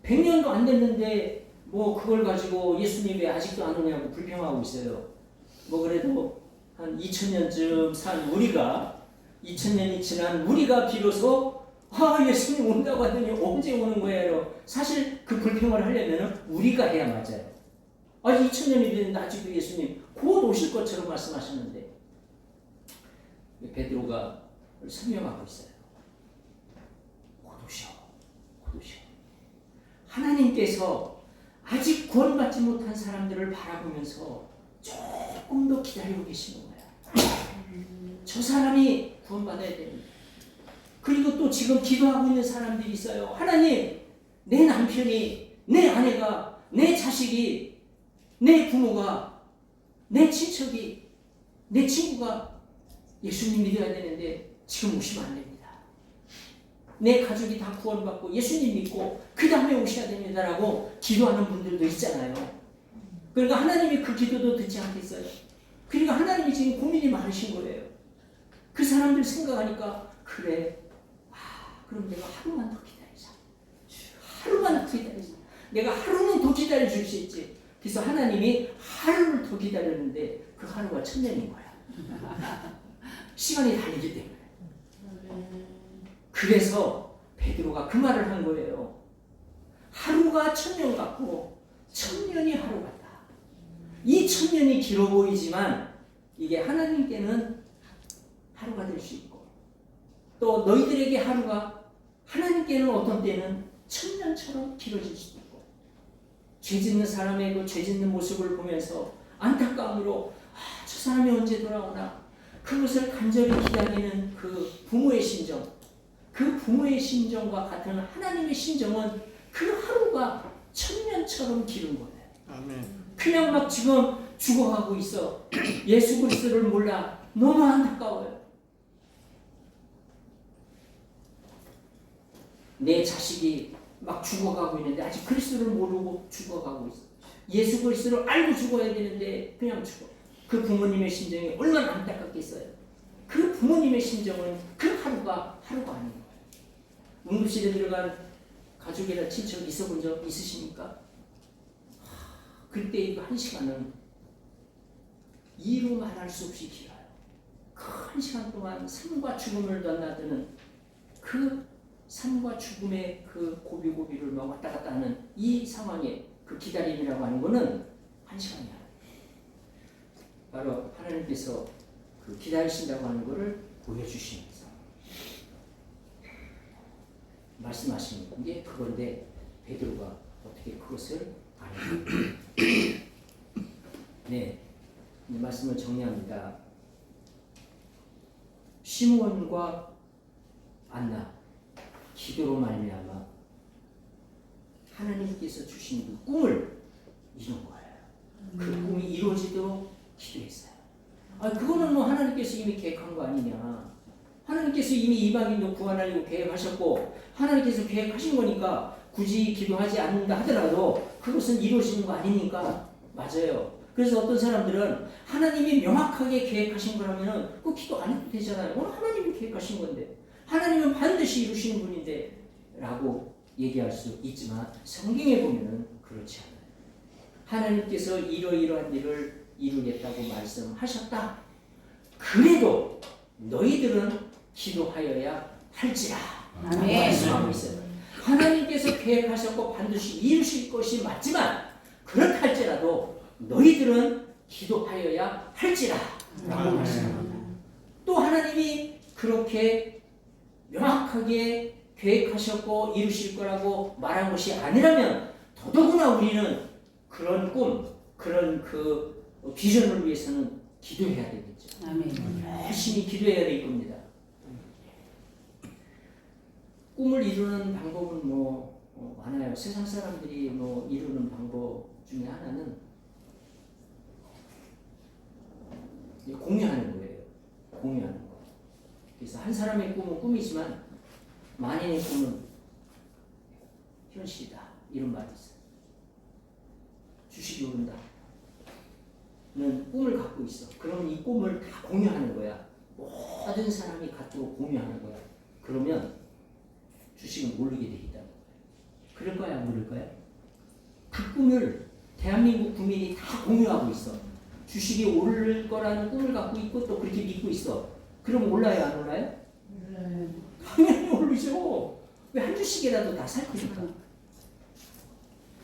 100년도 안 됐는데 뭐 그걸 가지고 예수님 왜 아직도 안 오냐고 불평하고 있어요. 뭐 그래도 한 2000년쯤 산 우리가 2000년이 지난 우리가 비로소 예수님 온다고 하더니 언제 오는 거예요? 사실 그 불평을 하려면 우리가 해야 맞아요. 아직 2000년이 됐는데 아직도 예수님 곧 오실 것처럼 말씀하셨는데 베드로가 설명하고 있어요. 곧 오셔. 하나님께서 아직 구원받지 못한 사람들을 바라보면서 조금 더 기다리고 계시는 거야. 저 사람이 구원받아야 됩니다. 그리고 또 지금 기도하고 있는 사람들이 있어요. 하나님, 내 남편이, 내 아내가, 내 자식이, 내 부모가, 내 친척이, 내 친구가 예수님 믿어야 되는데 지금 오시면 안 됩니다. 내 가족이 다 구원받고 예수님 믿고 그 다음에 오셔야 됩니다라고 기도하는 분들도 있잖아요. 그러니까 하나님이 그 기도도 듣지 않겠어요. 그러니까 하나님이 지금 고민이 많으신 거예요. 그 사람들 생각하니까 그래. 그럼 내가 하루만 더 기다리자. 하루만 더 기다리자. 내가 하루는 더 기다려줄 수 있지. 그래서 하나님이 하루를 더 기다렸는데 그 하루가 1000년인 거야. 시간이 달리기 때문에. 그래서 베드로가 그 말을 한 거예요. 하루가 1000년 같고 1000년이 하루 같다. 이 1000년이 길어 보이지만 이게 하나님께는 하루가 될 수 있고 또 너희들에게 하루가 하나님께는 어떤 때는 1000년처럼 길어질 수도 있고 죄 짓는 사람의 그 죄 짓는 모습을 보면서 안타까움으로 저 사람이 언제 돌아오나 그것을 간절히 기다리는 그 부모의 심정 그 부모의 심정과 같은 하나님의 심정은 그 하루가 1000년처럼 길은 거예요. 아멘. 그냥 막 지금 죽어가고 있어. 예수 그리스도를 몰라. 너무 안타까워요. 내 자식이 막 죽어가고 있는데 아직 그리스도를 모르고 죽어가고 있어. 예수 그리스도를 알고 죽어야 되는데 그냥 죽어. 그 부모님의 심정이 얼마나 안타깝겠어요. 그 부모님의 심정은 그 하루가 아닌 거예요. 응급실에 들어간 가족이나 친척 있어본 적 있으십니까? 그때 이거 1시간은 이루 말할 수 없이 길어요. 그 1시간 동안 삶과 죽음을 만나드는 그 삶과 죽음의 그 고비고비를 막 왔다 갔다 하는 이 상황에 그 기다림이라고 하는 거는 1시간이야. 바로 하나님께서 그 기다리신다고 하는 것을 보여주시면서 말씀하시는 게 그건데 베드로가 어떻게 그것을 아냐. 네, 말씀을 정리합니다. 시므온과 안나 기도로 말미암아 하나님께서 주신 그 꿈을 이룬 거예요. 그 꿈이 이루어지도록 기도했어요. 그거는 뭐 하나님께서 이미 계획한 거 아니냐. 하나님께서 이미 이방인도 구원하려고 계획하셨고 하나님께서 계획하신 거니까 굳이 기도하지 않는다 하더라도 그것은 이루어지는 거 아니니까 맞아요. 그래서 어떤 사람들은 하나님이 명확하게 계획하신 거라면 그 기도 안 해도 되잖아요. 오늘 하나님이 계획하신 건데 하나님은 반드시 이루시는 분인데 라고 얘기할 수 있지만 성경에 보면은 그렇지 않아요. 하나님께서 이러이러한 일을 이루겠다고 말씀하셨다. 그래도 너희들은 기도하여야 할지라. 아멘. 말씀하고 있어요. 하나님께서 계획하셨고 반드시 이루실 것이 맞지만 그렇다 할지라도 너희들은 기도하여야 할지라 라고 말씀합니다. 또 하나님이 그렇게 명확하게 계획하셨고 이루실 거라고 말한 것이 아니라면 더더구나 우리는 그런 꿈, 그런 그 비전을 위해서는 기도해야 되겠죠. 아멘. 열심히 기도해야 될 겁니다. 꿈을 이루는 방법은 많아요. 세상 사람들이 이루는 방법 중에 하나는 공유하는 거예요. 공유하는 거. 그래서 한 사람의 꿈은 꿈이지만 만인의 꿈은 현실이다. 이런 말이 있어요. 주식이 오른다. 는 꿈을 갖고 있어. 그러면 이 꿈을 다 공유하는 거야. 모든 사람이 갖도록 공유하는 거야. 그러면 주식은 모르게 돼 있다는 거예요. 그럴 거야, 모를 거야? 그 꿈을 대한민국 국민이 다 공유하고 있어. 주식이 오를 거라는 꿈을 갖고 있고 또 그렇게 믿고 있어. 그럼 올라요, 안 올라요? 당연히 오르죠. 왜 한 주씩이라도 다 살 거니까.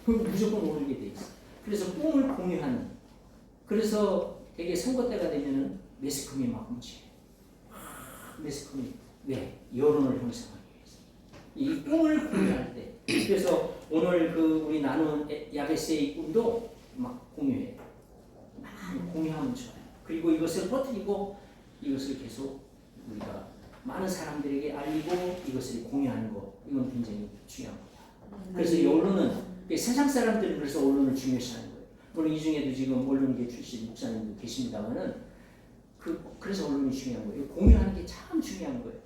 그럼 무조건 오르게 돼 있어. 그래서 꿈을 공유하는. 그래서 되게 선거 때가 되면은 매스컴이 막 뭉치게. 매스컴이 왜? 여론을 형성하기 위해서. 이 꿈을 공유할 때. 그래서 오늘 우리 나눈 야베스의 꿈도 막 공유해요. 막 공유하면 좋아요. 그리고 이것을 퍼뜨리고 이것을 계속 우리가 많은 사람들에게 알리고 이것을 공유하는 거. 이건 굉장히 중요한 거다. 그래서 이 언론은 세상 사람들은 그래서 언론을 중요시하는 거예요. 물론 이 중에도 지금 언론계 출신 목사님도 계십니다만은 그래서 언론이 중요한 거예요. 공유하는 게 참 중요한 거예요.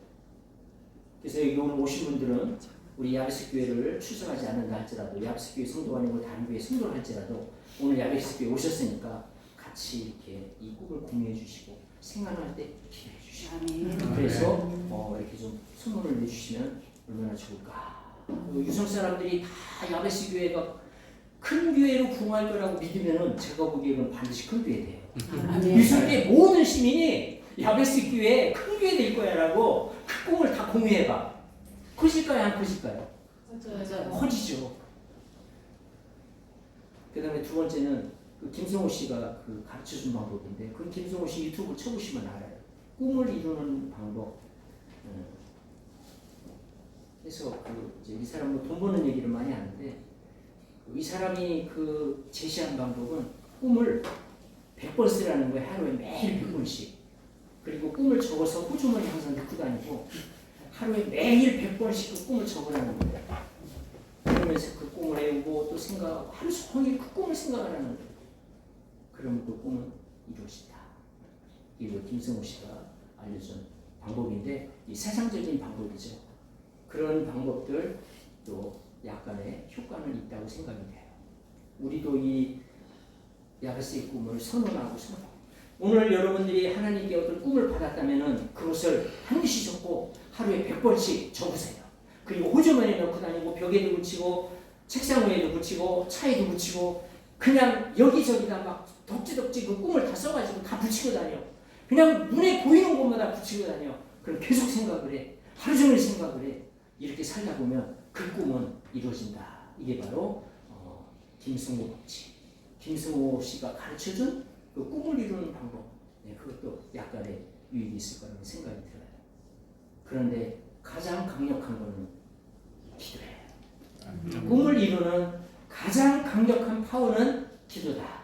그래서 여기 오늘 오신 분들은 우리 야베스 교회를 출석하지 않는다 할지라도 야베스 교회 성도가 아니고 다른 교회 성도를 할지라도 오늘 야베스 교회 오셨으니까 같이 이렇게 이 꿈을 공유해 주시고 생각할 때 기도해 주시고 아멘. 그래서 이렇게 좀 소문을 내주시면 얼마나 좋을까. 유성 사람들이 다 야베스 교회가 큰 교회로 부흥할 거라고 믿으면은 제가 보기에는 반드시 큰 교회 돼요. 유성교회 모든 시민이 야베스 교회 큰 교회 될 거야라고 그 꿈을 다 공유해봐. 커질까요, 안 커질까요? 맞아요. 커지죠. 그다음에 두 번째는 김성호 씨가 가르쳐준 방법인데 그 김성호 씨 유튜브 쳐보시면 알아요. 꿈을 이루는 방법. 그래서 이제 이 사람은 돈 버는 얘기를 많이 하는데 이 사람이 제시한 방법은 꿈을 100번 쓰라는 거예요. 하루에 매일 100번씩. 그리고 꿈을 적어서 호주머니 항상 넣고 다니고 하루에 매일 100번씩 그 꿈을 적으라는 거예요. 그러면서 그 꿈을 외우고 또 생각하고 하루 종일 그 꿈을 생각하라는 거예요. 그러면 그 꿈은 이루어진다. 이거 김성호 씨가 알려준 방법인데 이 세상적인 방법이죠. 그런 방법들 또 약간의 효과는 있다고 생각이 돼요. 우리도 이 야베스의 꿈을 선언하고 오늘 여러분들이 하나님께 어떤 꿈을 받았다면 그것을 반드시 적고 하루에 100번씩 적으세요. 그리고 호주머니에 넣고 다니고 벽에도 붙이고 책상 위에도 붙이고 차에도 붙이고 그냥 여기저기다 막 덕지덕지 그 꿈을 다 써가지고 다 붙이고 다녀. 그냥 눈에 보이는 곳마다 붙이고 다녀. 그럼 계속 생각을 해. 하루 종일 생각을 해. 이렇게 살다 보면 그 꿈은 이루어진다. 이게 바로 김승호 법칙. 김승호 씨가 가르쳐준 그 꿈을 이루는 방법. 네, 그것도 약간의 유익이 있을 거라는 생각이 들어요. 그런데 가장 강력한 거는 기도예요. 꿈을 이루는 가장 강력한 파워는 기도다.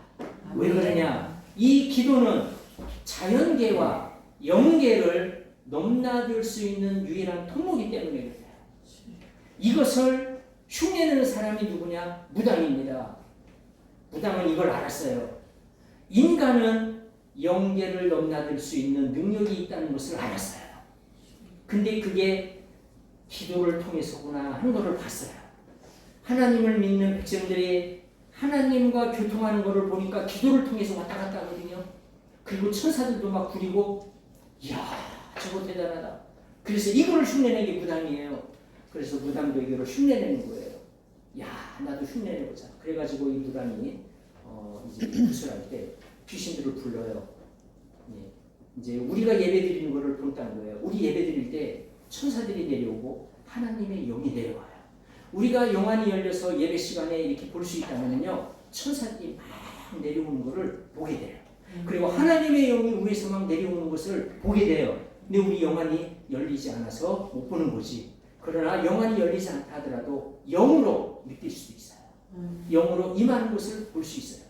왜 그러냐? 이 기도는 자연계와 영계를 넘나들 수 있는 유일한 통로이기 때문에 그래요. 이것을 흉내내는 사람이 누구냐? 무당입니다. 무당은 이걸 알았어요. 인간은 영계를 넘나들 수 있는 능력이 있다는 것을 알았어요. 근데 그게 기도를 통해서구나 하는 것을 봤어요. 하나님을 믿는 백성들이 하나님과 교통하는 것을 보니까 기도를 통해서 왔다 갔다 하거든요. 그리고 천사들도 막 부리고 이야 저거 대단하다. 그래서 이거를 흉내내는 게 무당이에요. 그래서 무당도 이거를 흉내내는 거예요. 야, 나도 흉내내보자. 그래가지고 이 무당이 이제 구슬할 때 귀신들을 불러요. 예. 이제 우리가 예배드리는 거를 본다는 거예요. 우리 예배드릴 때 천사들이 내려오고 하나님의 영이 내려와요. 우리가 영안이 열려서 예배 시간에 이렇게 볼 수 있다면요, 천사들이 막 내려오는 것을 보게 돼요. 그리고 하나님의 영이 위에서 막 내려오는 것을 보게 돼요. 근데 우리 영안이 열리지 않아서 못 보는 거지. 그러나 영안이 열리지 않다 하더라도 영으로 느낄 수도 있어요. 영으로 임하는 것을 볼 수 있어요.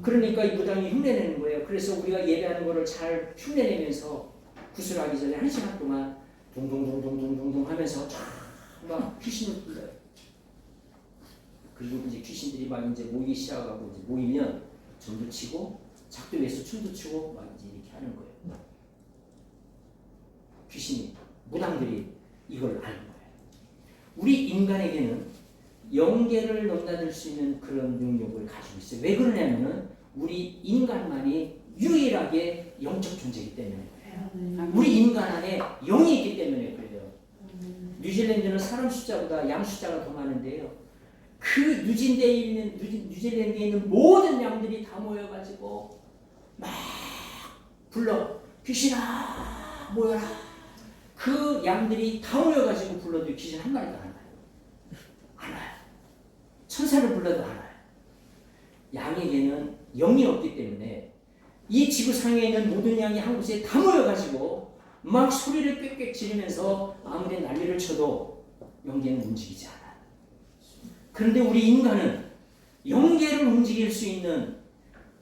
그러니까 이 무당이 흉내내는 거예요. 그래서 우리가 예배하는 것을 잘 흉내내면서 구슬하기 전에 1시간 동안 동동동동동동 하면서 막 귀신을 불러요. 그리고 이제 귀신들이 막 이제 모이기 시작하고 이제 모이면 전도 치고 작두에서 춤도 추고 막 이제 이렇게 하는 거예요. 귀신이 무당들이 이걸 아는 거예요. 우리 인간에게는 영계를 넘나들 수 있는 그런 능력을 가지고 있어요. 왜 그러냐면은 우리 인간만이 유일하게 영적 존재이기 때문에 그래요. 우리 인간 안에 영이 있기 때문에 그래요. 뉴질랜드는 사람 숫자보다 양 숫자가 더 많은데요. 그 뉴질랜드에 있는 모든 양들이 다 모여가지고 막 불러 귀신아 모여라. 그 양들이 다 모여가지고 불러도 귀신 한 마리도 안 와요. 안 와요. 천사를 불러도 안 와요. 양에게는 영이 없기 때문에 이 지구상에 있는 모든 양이 한 곳에 다 모여가지고 막 소리를 꽥꽥 지르면서 아무리 난리를 쳐도 영계는 움직이지 않아요. 그런데 우리 인간은 영계를 움직일 수 있는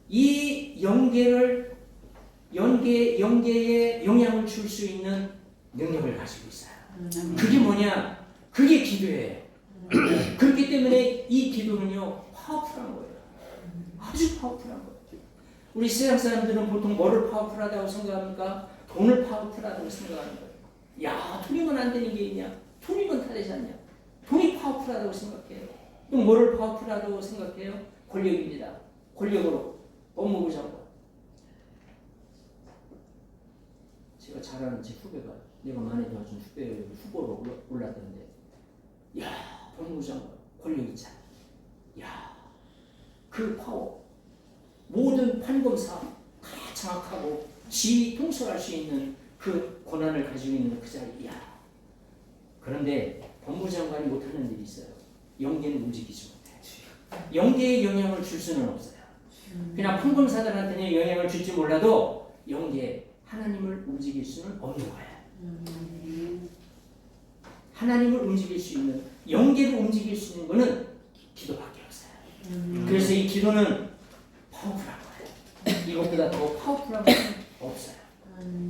이 영계에 영향을 줄 수 있는 능력을 가지고 있어요. 그게 뭐냐? 그게 기도예요. 그렇기 때문에 이 기도는요, 파워풀한 거예요. 아주 파워풀한 거예요. 우리 세상 사람들은 보통 뭐를 파워풀하다고 생각합니까? 돈을 파워풀하다고 생각하는 거예요. 야, 돈이면 안 되는 게 있냐? 돈이면 다 되지 않냐? 돈이 파워풀하다고 생각해요. 또 뭐를 파워풀하다고 생각해요? 권력입니다. 권력으로 법무부 장관. 제가 잘 아는 제 후배가 내가 많이 도와준 후보로 올랐던데, 야, 법무부 장관 권력 있잖아. 야, 그 파워, 모든 판검사 다 장악하고 지휘 통솔할 수 있는 그 권한을 가지고 있는 그 자리. 야, 그런데 법무부 장관이 못하는 일이 있어요. 영계는 움직이지 못해. 영계에 영향을 줄 수는 없어요. 그냥 판검사들한테는 영향을 줄지 몰라도 영계 하나님을 움직일 수는 없는 거예요. 하나님을 움직일 수 있는, 영계를 움직일 수 있는 것은 기도밖에 없어요. 그래서 이 기도는 파워풀한 거예요. 이것보다 더 파워풀한 것은 없어요.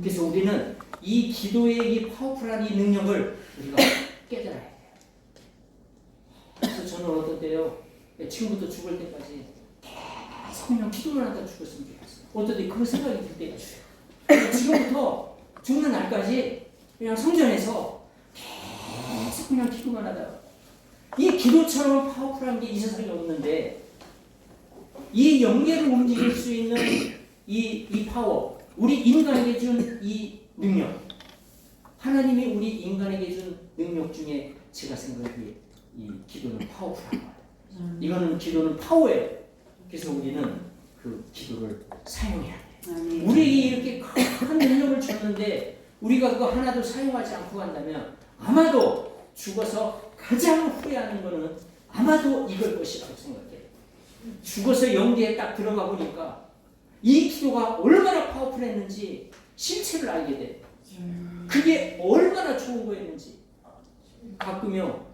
그래서 우리는 이 기도의 이 파워풀한 이 능력을 우리가 깨달아야 돼요. 그래서 저는 어떤 때요, 지금부터 죽을 때까지 계속 그냥 기도만 하다 죽었으면 좋겠어요. 어떤 때 그런 생각이 들 때가 있어요. 지금부터 죽는 날까지 그냥 성전에서 계속 그냥 기도만 하다가, 이 기도처럼 파워풀한 게 이 세상에 없는데, 이 영계를 움직일 수 있는 이 파워, 우리 인간에게 준 이 능력, 하나님이 우리 인간에게 준 능력 중에 제가 생각하기에 이 기도는 파워풀한 거예요. 이거는 기도는 파워예요. 그래서 우리는 그 기도를 사용해야 돼요. 우리 이렇게 큰 능력을 줬는데 우리가 그거 하나도 사용하지 않고 간다면 아마도 죽어서 가장 후회하는 거는 아마도 이걸 것이라고 생각해요. 죽어서 영계에 딱 들어가 보니까 이 기도가 얼마나 파워풀했는지 실체를 알게 돼. 그게 얼마나 좋은 거였는지. 가끔요,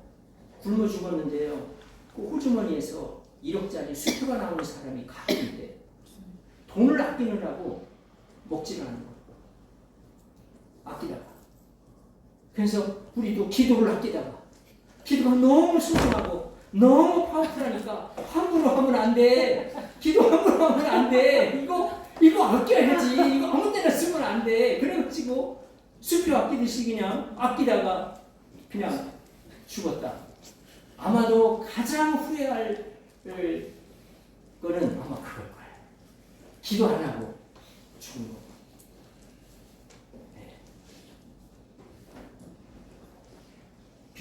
굶어 죽었는데요, 그 호주머니에서 1억짜리 수표가 나오는 사람이 가끔 있대. 돈을 아끼느라고 먹지를 않는 거예요. 아끼다가. 그래서 우리도 기도를 아끼다가, 기도가 너무 순수하고 너무 파워풀하니까 함부로 하면 안 돼. 기도 함부로 하면 안 돼. 이거 아껴야지. 이거 아무 데나 쓰면 안 돼. 그래가지고 수표 아끼듯이 그냥 아끼다가 그냥 죽었다. 아마도 가장 후회할 거는 아마 그걸 거예요. 기도 안 하고 죽은 거. 네.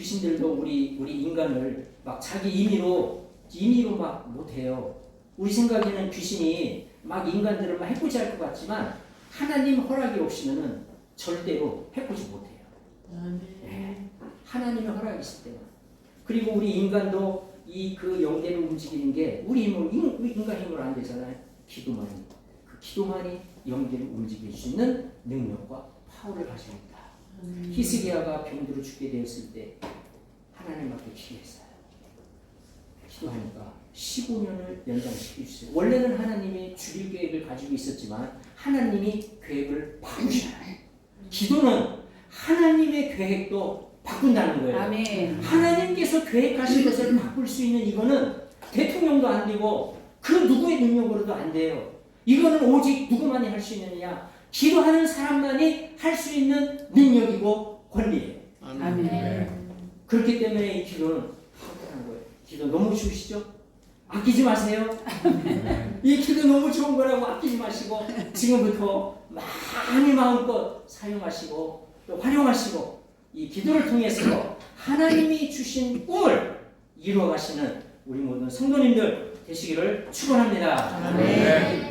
귀신들도 우리 인간을 막 자기 임의로 막 못해요. 우리 생각에는 귀신이 막 인간들을 막 해코지할 것 같지만 하나님 허락이 없이면은 절대로 해코지 못해요. 네. 하나님의 허락이 있을 때만. 그리고 우리 인간도 이 그 영계를 움직이는 게 우리 힘으로 인간 힘으로 안 되잖아요. 기도만이. 그 기도만이 영계를 움직일 수 있는 능력과 파워를 가지고 있다. 히스기야가 병들어 죽게 되었을 때 하나님 앞에 기도했어요. 기도하니까 15년을 연장시켜 주세요. 원래는 하나님이 죽일 계획을 가지고 있었지만 하나님이 계획을 바꾸셔요. 기도는 하나님의 계획도 바꾼다는 거예요. 아멘. 하나님께서 계획하신 것을 바꿀 수 있는 이거는 대통령도 안 되고 그 누구의 능력으로도 안 돼요. 이거는 오직 누구만이 할 수 있느냐? 기도하는 사람만이 할 수 있는 능력이고 권리예요. 아멘. 그렇기 때문에 이 기도는 하는 거예요. 기도 너무 좋으시죠? 아끼지 마세요. 이 기도 너무 좋은 거라고 아끼지 마시고 지금부터 많이 마음껏 사용하시고 또 활용하시고 이 기도를 통해서 하나님이 주신 꿈을 이루어가시는 우리 모든 성도님들 되시기를 축원합니다. 아멘.